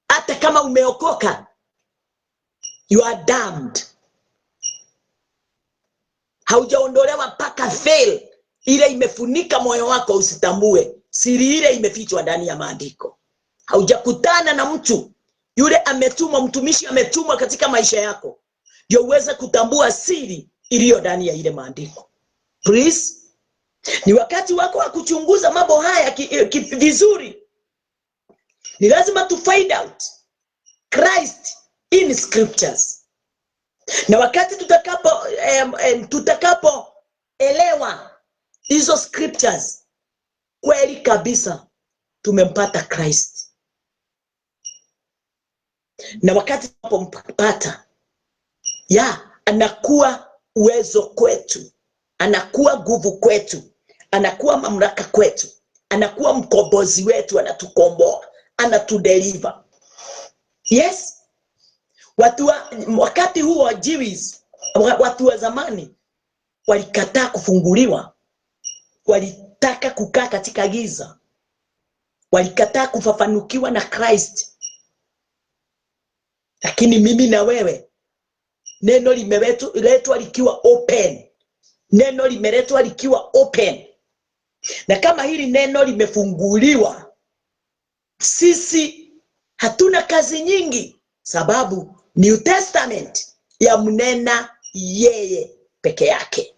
hata kama umeokoka, you are damned. Haujaondolewa mpaka veil ile imefunika moyo wako usitambue siri ile imefichwa ndani ya maandiko. Haujakutana na mtu yule ametumwa, mtumishi ametumwa katika maisha yako ndio uweze kutambua siri iliyo ndani ya ile maandiko. Please, ni wakati wako wa kuchunguza mambo haya vizuri. Ni lazima to find out Christ in scriptures. Na wakati tutakapo elewa hizo scriptures, kweli kabisa tumempata Christ. Na wakati tunapompata, anakuwa uwezo kwetu, anakuwa nguvu kwetu, anakuwa mamlaka kwetu, anakuwa mkombozi wetu, anatukomboa, anatudeliver. Yes. Wakati huo Jews, watu wa zamani walikataa kufunguliwa, walitaka kukaa katika giza, walikataa kufafanukiwa na Christ. Lakini mimi na wewe, neno limeletwa likiwa open. Neno limeletwa likiwa open. Na kama hili neno limefunguliwa, sisi hatuna kazi nyingi, sababu New Testament ya mnena yeye peke yake.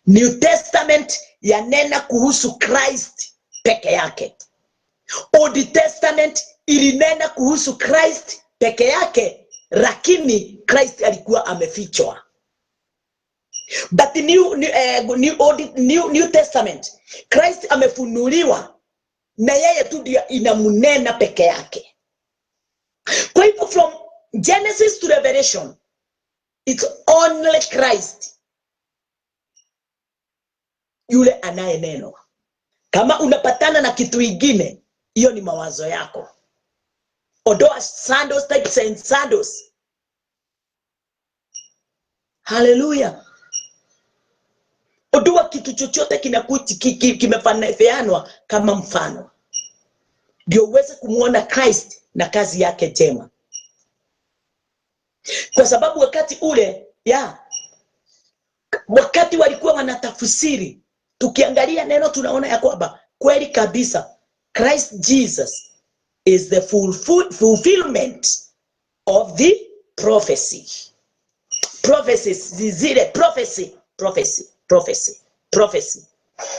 New Testament ya nena kuhusu Christ peke yake. Old Testament ilinena kuhusu Christ peke yake, lakini Christ alikuwa amefichwa. But New Testament, Christ amefunuliwa na yeye tu ndio inamunena peke yake. Kwa hivyo from Genesis to Revelation, it's only Christ yule anayenenwa. Kama unapatana na kitu ingine, hiyo ni mawazo yako. Odoa sandals, types and sandals. Hallelujah. Odoa kitu chochote kimefananwa kama mfano, ndio uweze kumuona Christ na kazi yake njema. Kwa sababu wakati ule, wakati walikuwa wanatafsiri, tukiangalia neno tunaona ya kwamba kweli kabisa Christ Jesus is the fulfillment of the prophecy. Prophecies zile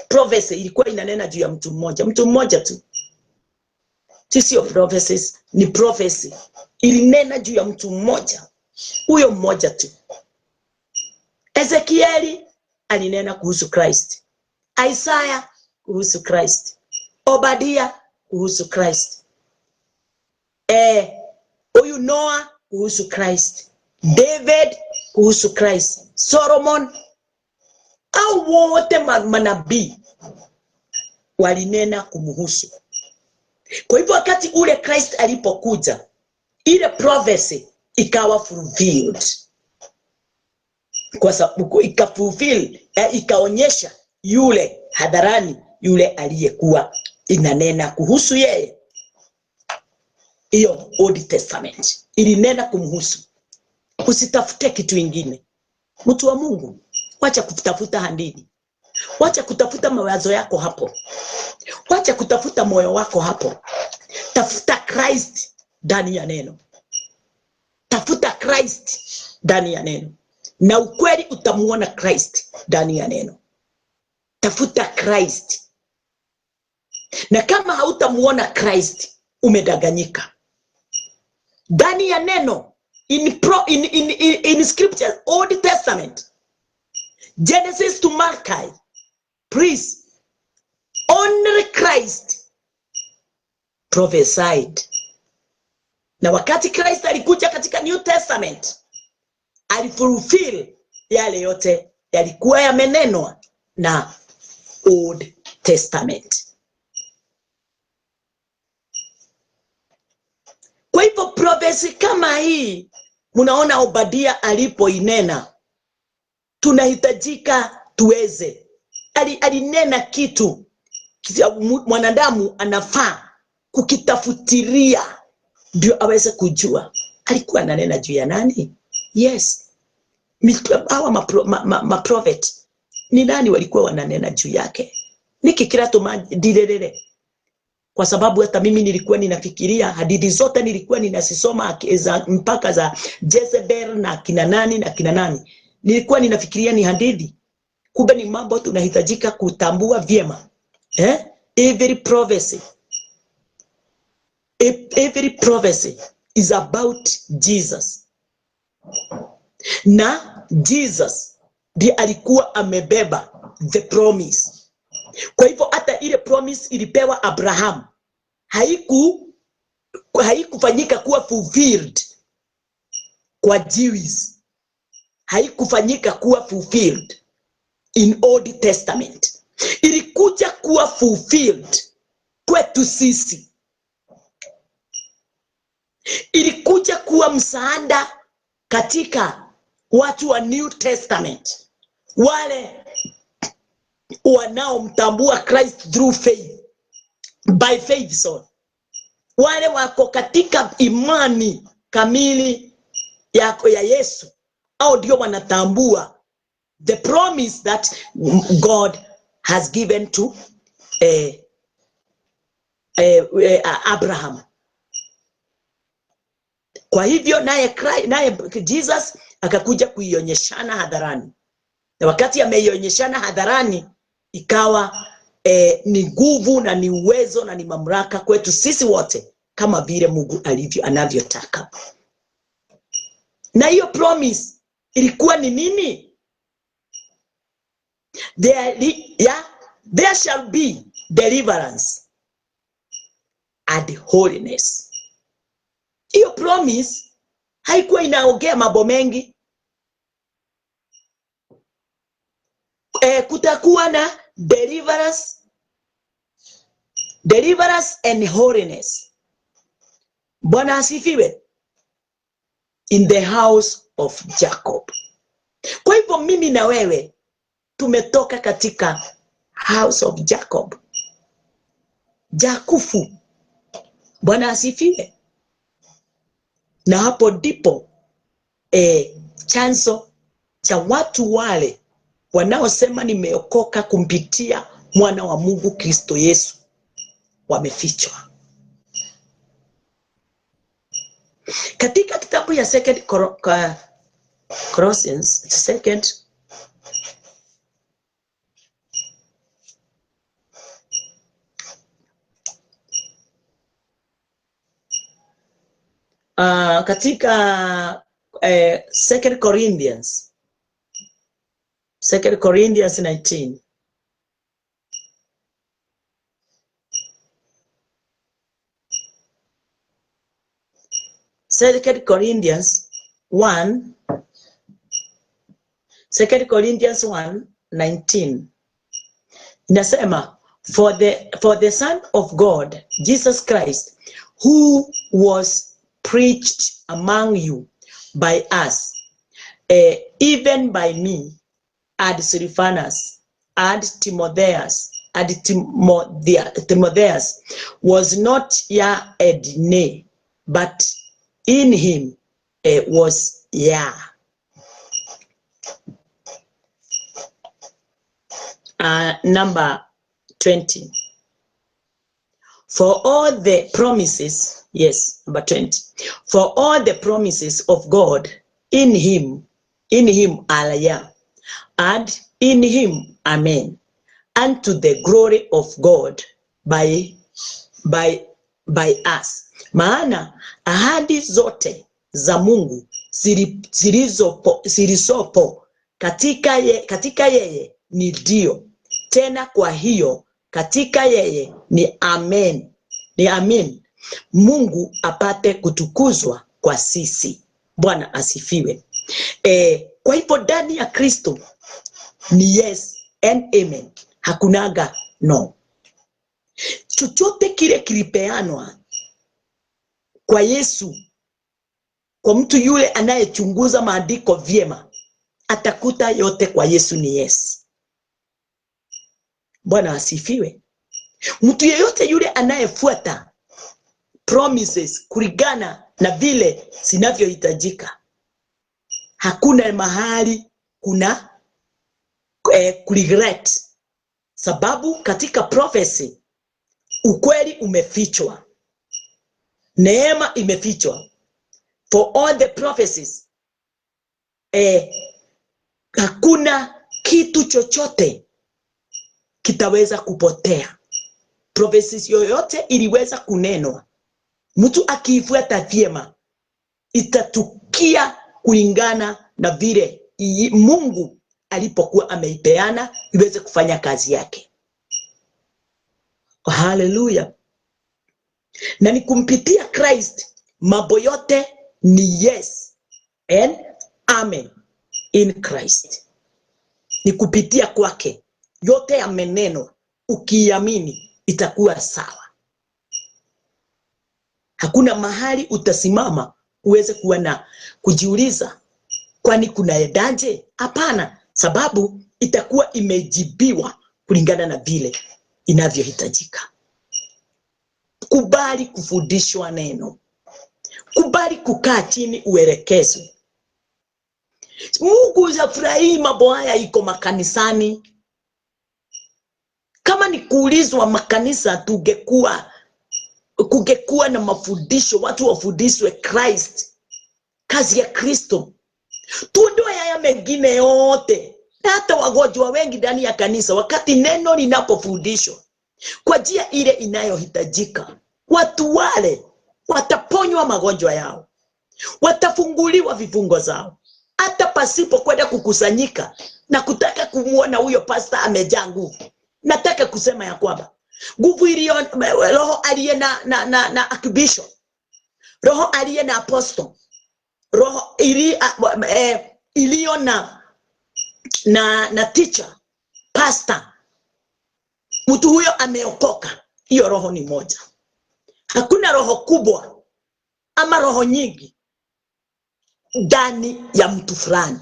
prophecy ilikuwa inanena juu ya mtu mmoja tu. Sio prophecies, ni prophecy. Ilinena juu ya mtu mmoja, huyo mmoja tu. Ezekieli alinena kuhusu Christ, Isaiah kuhusu Christ, Obadia kuhusu Christ, huyu Noah kuhusu Christ, David kuhusu Christ, Solomon, au wote manabii walinena kumhusu. Kwa hivyo wakati ule Christ alipokuja, ile prophecy ikawa fulfilled. kwa sababu ikafulfill, ikaonyesha yule hadharani, yule aliyekuwa inanena kuhusu yeye. Hiyo Old Testament ilinena kumhusu. Usitafute kitu ingine. Mtu wa Mungu, wacha kutafuta hadithi. Wacha kutafuta mawazo yako hapo. Wacha kutafuta moyo wako hapo. Tafuta Christ ndani ya neno. Tafuta Christ ndani ya neno. Na ukweli utamuona Christ ndani ya neno. Tafuta Christ. Na kama hautamuona Christ, umedanganyika. Ndani ya neno, in scriptures, Old Testament, Genesis to Malachi, please, only Christ prophesied. Na wakati Christ alikuja katika New Testament, alifulfill yale yote yalikuwa yamenenwa na Old Testament. Kwa hivyo prophecy kama hii, munaona Obadia alipoinena, tunahitajika tuweze. Alinena kitu mwanadamu anafaa kukitafutiria ndio aweze kujua. Alikuwa ananena juu ya nani? Yes. Hawa maprophet ni nani walikuwa wananena juu yake? Nikikira tumadirerere. Kwa sababu hata mimi nilikuwa ninafikiria hadithi zote nilikuwa ninasisoma mpaka za Jezebel na kina nani na kina nani. Nilikuwa ninafikiria ni hadithi. Kumbe ni mambo tunahitajika kutambua vyema. Every prophecy is about Jesus. Na Jesus ndiye alikuwa amebeba the promise. Kwa hivyo hata ile promise ilipewa Abraham haikufanyika kuwa fulfilled kwa Jews. Haikufanyika kuwa fulfilled in Old Testament. Ilikuja kuwa fulfilled kwetu sisi. Ilikuja kuwa msaada katika watu wa New Testament, wale wanaomtambua Christ through faith, by faith, so wale wako katika imani kamili yako ya Yesu, au ndio wanatambua the promise that God has given to Abraham. Kwa hivyo naye Jesus akakuja kuionyeshana hadharani. Na wakati ameionyeshana hadharani, ikawa ni nguvu na ni uwezo na ni mamlaka kwetu sisi wote, kama vile Mungu anavyotaka. Na hiyo promise ilikuwa ni nini? There shall be deliverance and holiness. Hiyo promise haikuwa inaongea mambo mengi. Kutakuwa na deliverance and holiness. Bwana asifiwe. In the house of Jacob. Kwa hivyo mimi na wewe tumetoka katika house of Jacob. Jakufu. Bwana asifiwe. Na hapo ndipo chanzo cha watu wale wanaosema nimeokoka kumpitia mwana wa Mungu Kristo Yesu wamefichwa. Katika kitabu ya katika 2 Corinthians 19. Second Corinthians 1:19 inasema, for the Son of God Jesus Christ, who was preached among you by us even by me and Silvanus and Timotheus was not ya and nay, but in him was ya. Number 20. For all the promises, yes, number 20. For all the promises of God in him are yeah, and in him amen, unto the glory of God by us. Maana ahadi zote za Mungu zilizopo katika yeye ni ndio, tena kwa hiyo katika yeye ni amen, ni amen, Mungu apate kutukuzwa kwa sisi. Bwana asifiwe. Kwa hivyo ndani ya Kristo ni yes and amen, hakunaga no. Chochote kile kilipeanwa kwa Yesu, kwa mtu yule anayechunguza maandiko vyema, atakuta yote kwa Yesu ni yes. Bwana asifiwe. Mtu yeyote yule anayefuata promises kulingana na vile zinavyohitajika, hakuna mahali kuna regret, sababu katika prophecy ukweli umefichwa, neema imefichwa. For all the prophecies, hakuna kitu chochote kitaweza kupotea. Prophecies yoyote iliweza kunenwa, mtu akiifuata vyema itatukia kulingana na vile Mungu alipokuwa ameipeana iweze kufanya kazi yake. Hallelujah. Na ni kumpitia Christ mambo yote ni yes and amen in Christ. Ni kupitia kwake yote yamenenwa, ukiamini itakuwa sawa. Hakuna mahali utasimama uweze kuwa na kujiuliza kwani kunaendaje? Hapana, sababu itakuwa imejibiwa kulingana na vile inavyohitajika. Kubali kufundishwa neno. Kubali kukaa chini uelekezwe. Mungu hafurahii mambo haya iko makanisani. Kama ni kuulizwa makanisa, kungekuwa na mafundisho, watu wafundishwe Christ, kazi ya Kristo. Tuondoe haya mengine yote. Hata wagonjwa wengi ndani ya kanisa, wakati neno linapofundishwa kwa njia ile inayohitajika, watu wale wataponywa magonjwa yao, watafunguliwa vifungo zao, hata pasipo kwenda kukusanyika na kutaka kumuona huyo pastor amejaa nguvu. Nataka kusema ya kwamba nguvu iliyo roho aliye na archbishop, roho aliye na apostle, roho iliyo na teacher, pastor, mtu huyo ameokoka. Hiyo roho ni moja. Hakuna roho kubwa ama roho nyingi ndani ya mtu fulani.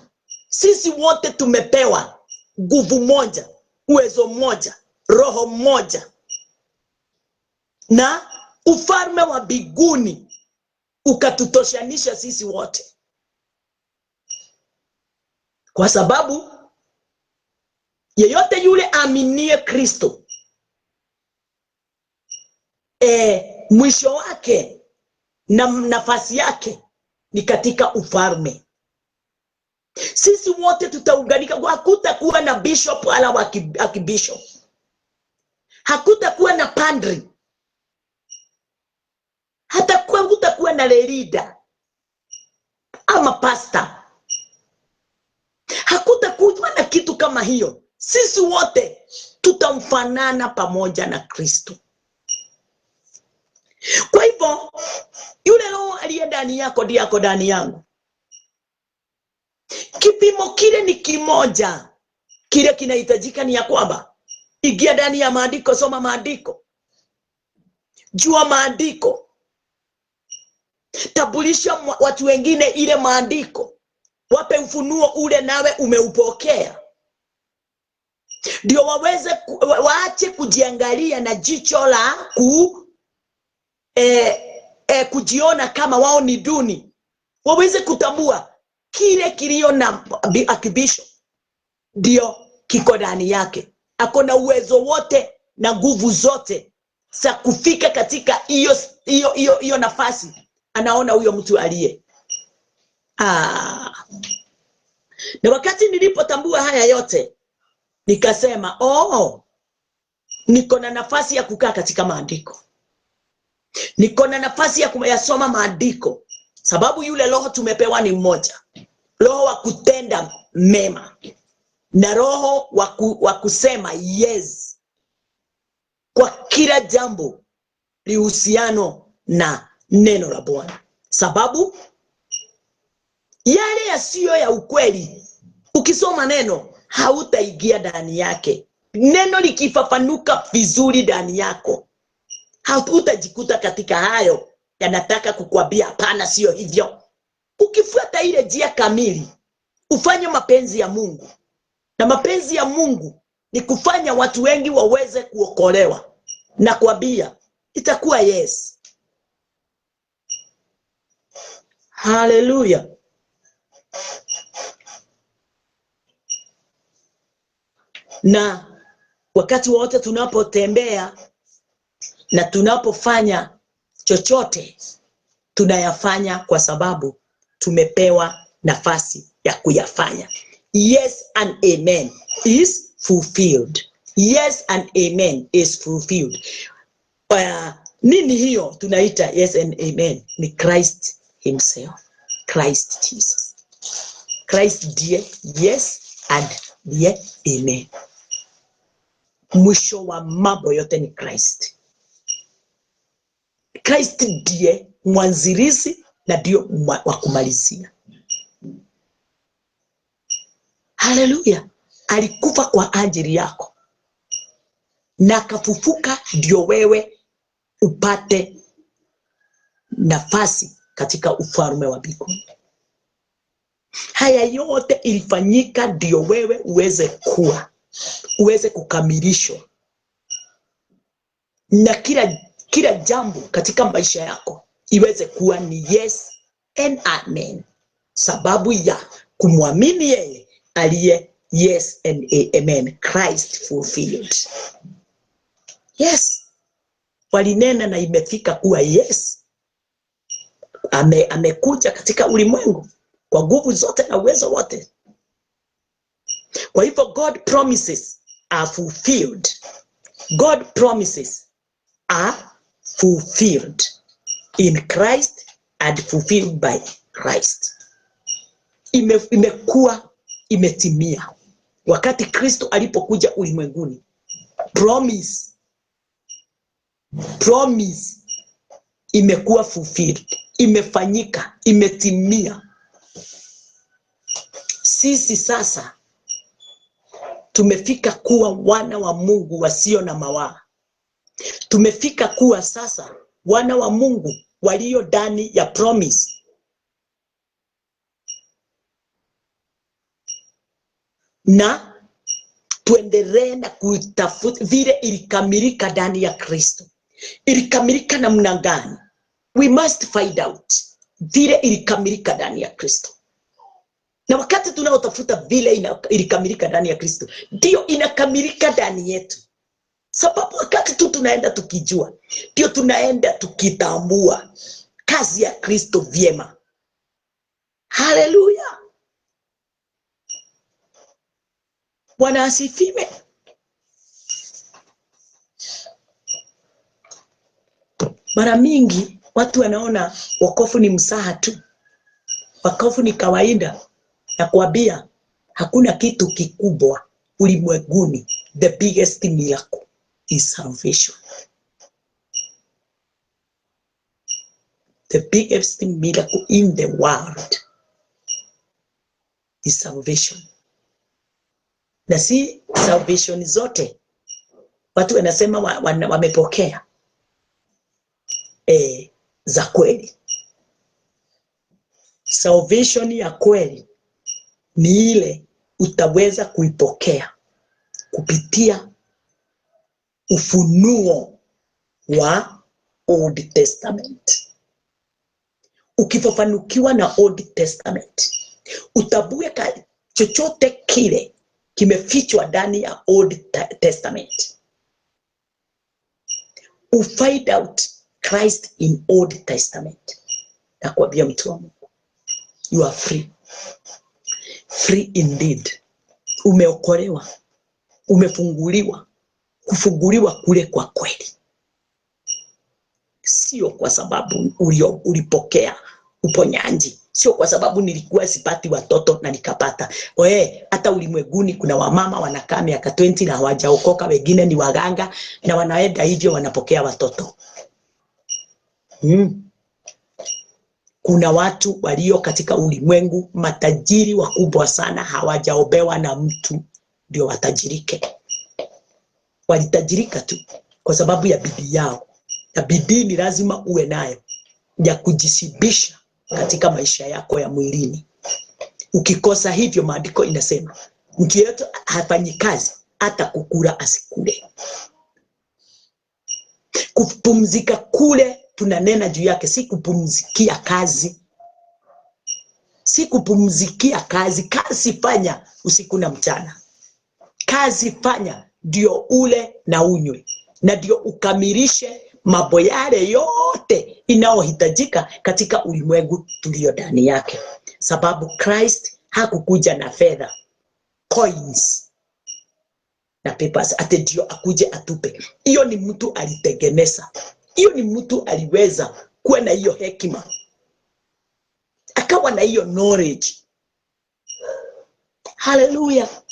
Sisi wote tumepewa nguvu moja, uwezo mmoja, roho mmoja, na ufalme wa mbinguni ukatutoshanisha sisi wote. Kwa sababu yeyote yule aminie Kristo, mwisho wake na nafasi yake ni katika ufalme. Sisi wote tutaunganika. Hakutakuwa na bishop wala archbishop. Hakutakuwa na padri. Hakutakuwa na leader ama pastor. Hakutakuwa na kitu kama hiyo. Sisi wote tutamfanana pamoja na Kristo. Kwa hivyo yule roho aliye ndani yako ndiye yako ndani yangu. Kipimo kile ni kimoja. Kile kinahitajika ni ya kwamba ingia ndani ya maandiko, soma maandiko, jua maandiko, tabulisha watu wengine ile maandiko, wape ufunuo ule nawe umeupokea, ndio waweze waache kujiangalia na jicho la kujiona kama wao ni duni, waweze kutambua kile kilio na akibisho ndio kiko ndani yake. Ako na uwezo wote na nguvu zote za kufika katika hiyo nafasi. Anaona huyo mtu aliye. Na wakati nilipotambua haya yote, nikasema niko na nafasi ya kukaa katika maandiko. Niko na nafasi ya kuyasoma maandiko, sababu yule roho tumepewa ni mmoja, roho wa kutenda mema na roho wa kusema yes kwa kila jambo lihusiano na neno la Bwana. Sababu yale yasiyo ya ukweli, ukisoma neno hautaingia ndani yake. Neno likifafanuka vizuri ndani yako, hautajikuta katika hayo yanataka kukuambia hapana, sio hivyo. Ukifuata ile njia kamili, ufanye mapenzi ya Mungu, na mapenzi ya Mungu ni kufanya watu wengi waweze kuokolewa, na kuambia itakuwa yes. Haleluya. Na wakati wote tunapotembea na tunapofanya chochote, tunayafanya kwa sababu tumepewa nafasi ya kuyafanya. Yes and amen is fulfilled. Yes and amen is fulfilled. Nini hiyo tunaita yes and amen? Ni Christ himself. Christ Jesus. Christ ndiye yes and ndiye amen. Mwisho wa mambo yote ni Christ. Christ ndiye mwanzilishi na ndio wa kumalizia. Haleluya. Alikufa kwa ajili yako na akafufuka ndio wewe upate nafasi katika ufalme wa mbinguni. Haya yote ilifanyika ndio wewe uweze kukamilishwa, na kila jambo katika maisha yako iweze kuwa ni yes and amen, sababu ya kumwamini yeye aliye yes and amen. Christ fulfilled. Yes, walinena na imefika kuwa yes. Amekuja katika ulimwengu kwa nguvu zote na uwezo wote. Kwa hivyo God promises are fulfilled. God promises are fulfilled in Christ and fulfilled by Christ. Imekuwa imetimia wakati Kristo alipokuja ulimwenguni. Promise imekuwa fulfilled, imefanyika, imetimia. Sisi sasa tumefika kuwa wana wa Mungu wasio na mawaa. Tumefika kuwa sasa wana wa Mungu walio ndani ya promise. Na tuendelee na kutafuta vile ilikamilika ndani ya Kristo. Ilikamilika namna gani? We must find out vile ilikamilika ndani ya Kristo. Na wakati tunaotafuta vile ilikamilika ndani ya Kristo, ndio inakamilika ndani yetu. Sababu wakati tu tunaenda tukijua, ndio tunaenda tukitambua kazi ya Kristo vyema. Haleluya. Bwana asifiwe. Mara mingi watu wanaona wokovu ni msaha tu. Wokovu ni kawaida. Na kuambia hakuna kitu kikubwa ulimwenguni. The biggest miracle is salvation. The biggest miracle in the world is salvation. Na si salvation zote watu wanasema wamepokea za kweli. Salvation ya kweli ni ile utaweza kuipokea kupitia ufunuo wa Old Testament. Ukifafanukiwa na Old Testament, utabue chochote kile kimefichwa ndani ya Old Testament. Find out Christ in Old Testament. Nakwambia mtu wa Mungu, you are free. Free indeed. Umeokolewa, umefunguliwa, kufunguliwa kule kwa kweli. Sio kwa sababu ulipokea uponyaji, sio kwa sababu nilikuwa sipati watoto na nikapata. Hata ulimwenguni kuna wamama wanakaa miaka 20 na hawajaokoka, wengine ni waganga na wanaenda hivyo wanapokea watoto. Kuna watu walio katika ulimwengu matajiri wakubwa sana, hawajaobewa na mtu ndio watajirike. Walitajirika tu kwa sababu ya bidii yao. Na bidii ni lazima uwe nayo ya kujisibisha katika maisha yako ya mwilini. Ukikosa hivyo, maandiko inasema mtu yeyote hafanyi kazi hata kukula asikule. Kupumzika kule tunanena juu yake, si kupumzikia kazi. Si kupumzikia kazi. Kazi fanya usiku na mchana. Kazi fanya ndio ule na unywe, na ndio ukamilishe mambo yale yote inayohitajika katika ulimwengu tulio ndani yake. Sababu Christ hakukuja na fedha, coins na papers ate ndio akuje atupe. Hiyo ni mtu alitengeneza. Hiyo ni mtu aliweza kuwa na hiyo hekima, akawa na hiyo knowledge. Hallelujah.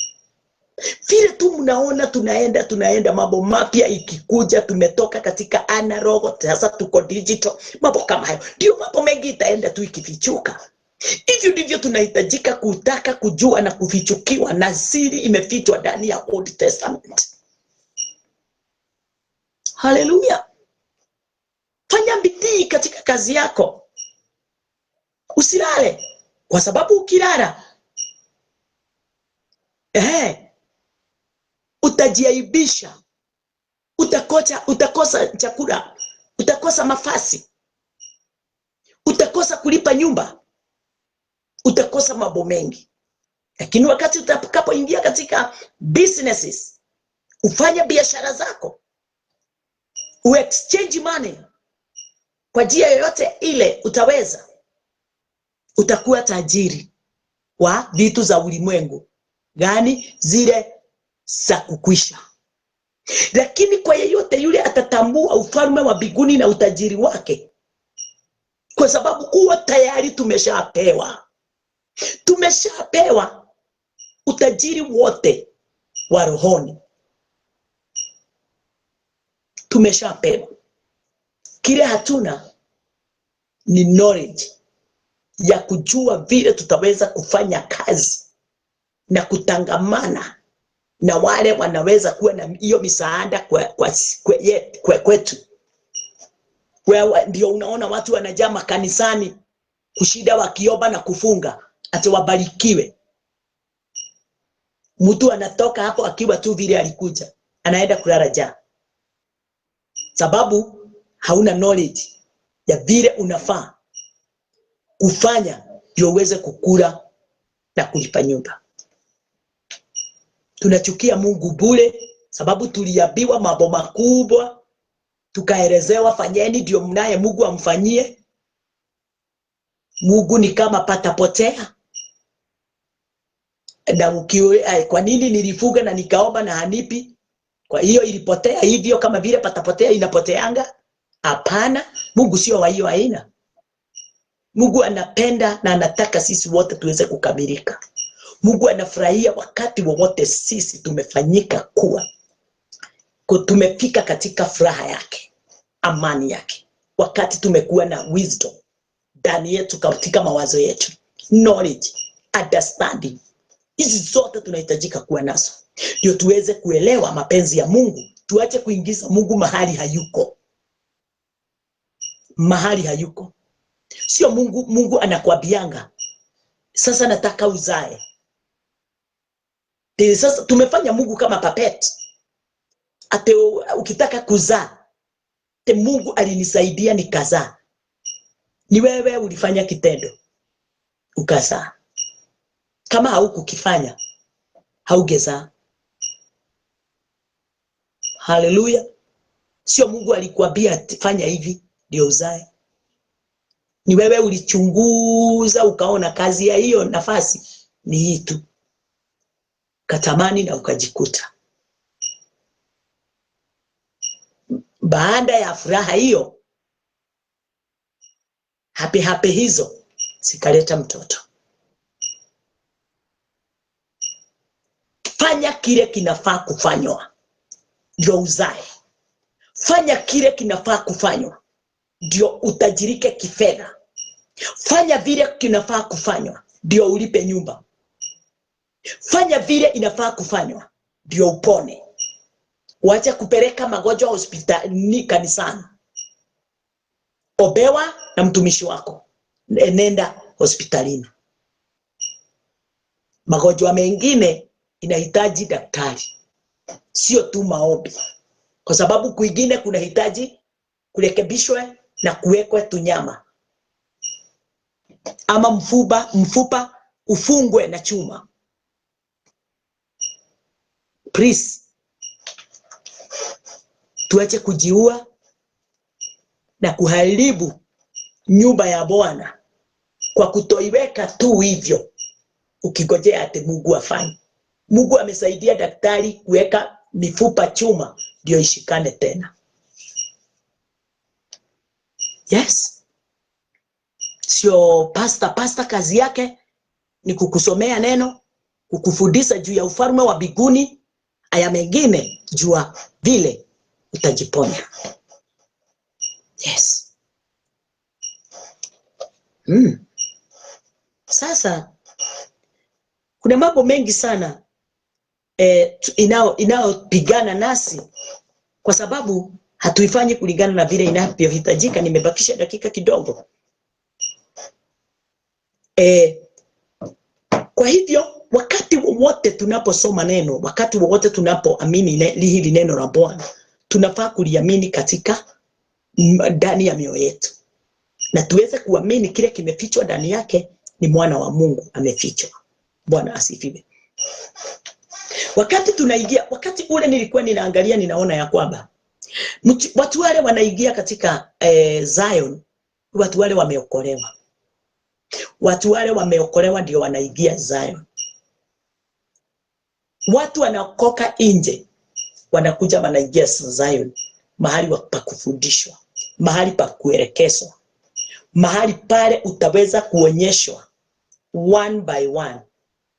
Vile tu mnaona tunaenda mambo mapya ikikuja, tumetoka katika analog sasa tuko digital, mambo kama hayo. Ndio mambo mengi itaenda tu ikifichuka. Hivyo ndivyo tunahitajika kutaka kujua na kufichukiwa, na siri imefichwa ndani ya Old Testament. Hallelujah. Fanya bidii katika kazi yako. Usilale, kwa sababu ukilala utajiaibisha, utakosa chakula, utakosa mafasi, utakosa kulipa nyumba, utakosa mambo mengi. Lakini wakati utakapoingia katika businesses, ufanye biashara zako, exchange money kwa njia yoyote ile utaweza, utakuwa tajiri wa vitu za ulimwengu gani, zile za kukwisha. Lakini kwa yeyote yule atatambua ufalme wa mbinguni na utajiri wake, kwa sababu huo tayari tumeshapewa utajiri wote wa rohoni. Tumeshapewa. Kile hatuna ni knowledge ya kujua vile tutaweza kufanya kazi na kutangamana na wale wanaweza kuwa na hiyo misaada kwetu. Wewe ndio unaona watu wanajaa makanisani kushida wakiomba na kufunga ati wabarikiwe. Mtu anatoka hapo akiwa tu vile alikuja, anaenda kulala njaa, sababu hauna knowledge ya vile unafaa kufanya ndio uweze kukula na kulipa nyumba. Tunachukia Mungu bure, sababu tuliambiwa mambo makubwa, tukaelezewa fanyeni ndio mnaye Mungu amfanyie. Mungu ni kama patapotea. Na kwa nini nilifuga na nikaomba na hanipi? Kwa hiyo ilipotea hivyo kama vile patapotea inapoteanga? Hapana, Mungu sio wa hiyo aina. Mungu anapenda na anataka sisi wote tuweze kukamilika. Mungu anafurahia wakati wowote sisi tumefanyika kuwa, tumefika katika furaha yake, amani yake. Wakati tumekuwa na wisdom ndani yetu, katika mawazo yetu, knowledge, understanding. Hizi zote tunahitajika kuwa nazo ndio tuweze kuelewa mapenzi ya Mungu. Tuache kuingiza Mungu mahali hayuko. Mahali hayuko. Sio Mungu anakuambianga sasa nataka uzae. Sasa tumefanya Mungu kama puppet. Ate ukitaka kuzaa, te Mungu alinisaidia nikazaa. Ni wewe ulifanya kitendo ukazaa. Kama haukukifanya haugezaa. Haleluya. Sio Mungu alikuambia fanya hivi ndio uzae. Ni wewe ulichunguza ukaona kazi ya hiyo nafasi ni hii tu. Katamani na ukajikuta. Baada ya furaha hiyo, hape hizo sikaleta mtoto. Fanya kile kinafaa kufanywa ndio uzae. Fanya kile kinafaa kufanywa ndio utajirike kifedha. Fanya vile kinafaa kufanywa ndio ulipe nyumba. Fanya vile inafaa kufanywa ndio upone. Wacha kupeleka magonjwa hospitalini kanisani. Obewa na mtumishi wako. Nenda hospitalini. Magonjwa mengine inahitaji daktari. Sio tu maombi. Kwa sababu kwingine kunahitaji kurekebishwe na kuwekwe tunyama. Ama mfupa ufungwe na chuma. Please. Tuache kujiua na kuharibu nyumba ya Bwana kwa kutoiweka tu hivyo ukigojea ati Mungu afanye. Mungu amesaidia daktari kuweka mifupa chuma ndio ishikane tena. Yes. Sio pastor kazi yake ni kukusomea neno, kukufundisha juu ya ufalme wa mbinguni, aya mengine jua vile utajiponya. Yes. Sasa kuna mambo mengi sana inaopigana nasi kwa sababu hatuifanyi kulingana na vile inavyohitajika. Nimebakisha dakika kidogo. Kwa hivyo wakati wote tunaposoma neno, wakati wote tunapoamini hili neno la Bwana, tunafaa kuliamini katika ndani ya mioyo yetu. Na tuweze kuamini kile kimefichwa ndani yake ni mwana wa Mungu amefichwa. Bwana asifiwe. Wakati ule nilikuwa ninaangalia, ninaona ya kwamba watu wale wanaingia katika Zion, watu wale wameokolewa. Watu wale wameokolewa ndio wanaingia Zion. Watu wanaokoka nje wanakuja wanaingia Zion, mahali pa kufundishwa, mahali pa kuelekezwa, mahali pale utaweza kuonyeshwa one by one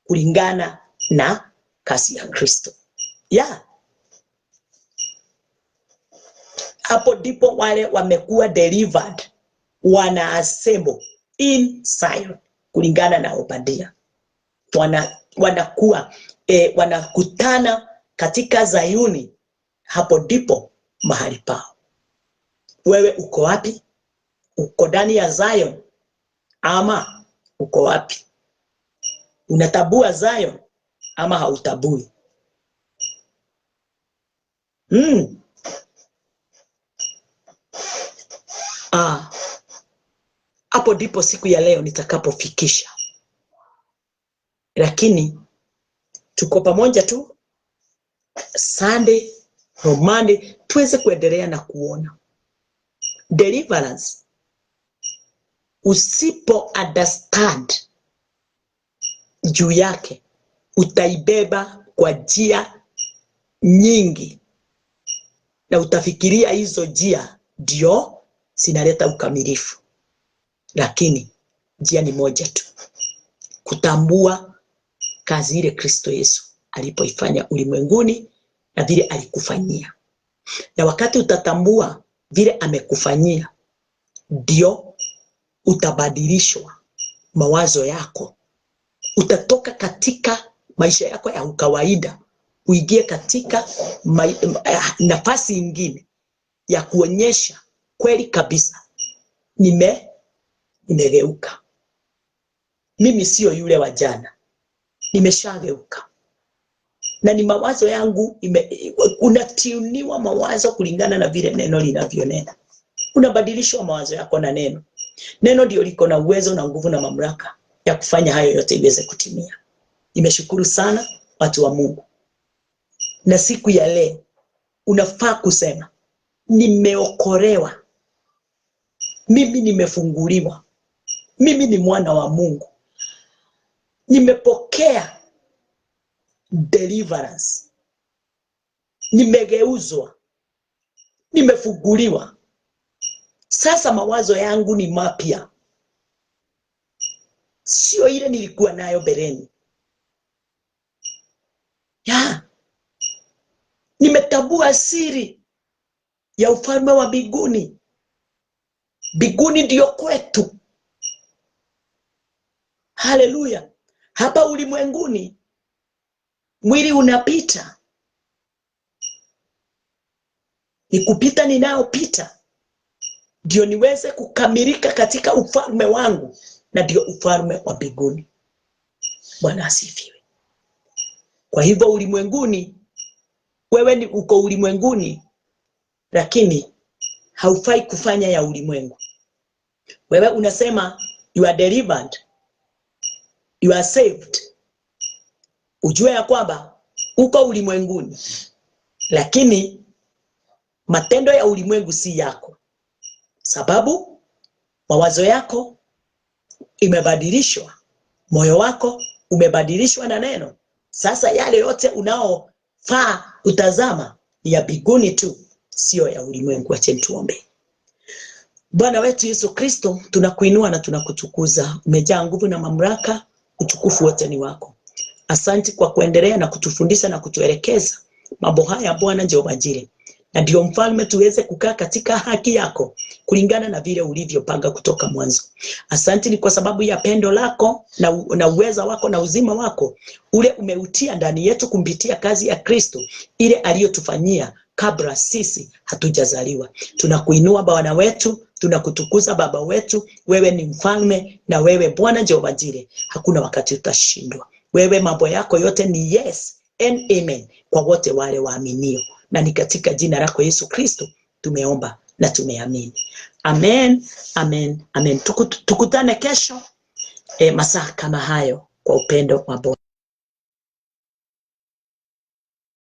kulingana na kasi ya Kristo. Hapo ndipo wale wamekuwa delivered wana assemble in Zion kulingana na Obadia. Wanakuwa wanakutana katika Zayuni. Hapo ndipo mahali pao. Wewe uko wapi? Uko ndani ya Zion ama uko wapi? Unatabua Zion ama hautabui? Hapo ndipo siku ya leo nitakapofikisha. Lakini tuko pamoja tu Sunday, Monday tuweze kuendelea na kuona deliverance. Usipo understand juu yake utaibeba kwa njia nyingi na utafikiria hizo njia ndio zinaleta ukamilifu. Lakini njia ni moja tu, kutambua kazi ile Kristo Yesu alipoifanya ulimwenguni na vile alikufanyia. Na wakati utatambua vile amekufanyia, ndio utabadilishwa mawazo yako. Utatoka katika maisha yako ya kawaida uingie katika nafasi nyingine ya kuonyesha kweli kabisa nimegeuka. Mimi sio yule wa jana. Nimeshageuka. na ni mawazo yangu unatuniwa mawazo kulingana na vile neno linavyonena. Unabadilishwa mawazo yako na neno. Neno ndio liko na uwezo na nguvu na mamlaka ya kufanya hayo yote iweze kutimia. Nimeshukuru sana watu wa Mungu. Na siku ya leo unafaa kusema nimeokolewa. Mimi nimefunguliwa. Mimi ni mwana wa Mungu. Nimepokea deliverance. Nimegeuzwa. Nimefunguliwa. Sasa mawazo yangu ni mapya. Sio ile nilikuwa nayo bereni. Nimetambua siri ya ufalme wa mbinguni. Mbinguni ndio kwetu. Haleluya. Hapa ulimwenguni mwili unapita. Ni kupita ninayopita ndio niweze kukamilika katika ufalme wangu, na ndio ufalme wa mbinguni. Bwana asifiwe. Kwa hivyo ulimwenguni, wewe ni uko ulimwenguni, lakini haufai kufanya ya ulimwengu. Wewe unasema you are delivered, you are saved. Ujue ya kwamba uko ulimwenguni, lakini matendo ya ulimwengu si yako. Sababu mawazo yako imebadilishwa, moyo wako umebadilishwa na neno. Sasa yale yote unaofaa utazama ya mbinguni tu, sio ya ulimwengu. Acha tuombe. Bwana wetu Yesu Kristo, tunakuinua na tunakutukuza. Umejaa nguvu na mamlaka, utukufu wote ni wako. Asante kwa kuendelea na kutufundisha na kutuelekeza mambo haya Bwana Jehova Jireh. Na ndio mfalme tuweze kukaa katika haki yako kulingana na vile ulivyopanga kutoka mwanzo. Asante ni kwa sababu ya pendo lako na uweza wako na uzima wako ule umeutia ndani yetu kumpitia kazi ya Kristo ile aliyotufanyia kabla sisi hatujazaliwa. Tunakuinua Bwana wetu, tunakutukuza Baba wetu. Wewe ni mfalme, na wewe Bwana Jehova Jireh hakuna wakati utashindwa. Wewe mambo yako yote ni yes and amen kwa wote wale waaminio. Na ni katika jina lako Yesu Kristo tumeomba na tumeamini. Amen, amen, amen. Tukutane kesho masaa kama hayo kwa upendo wa Bwana.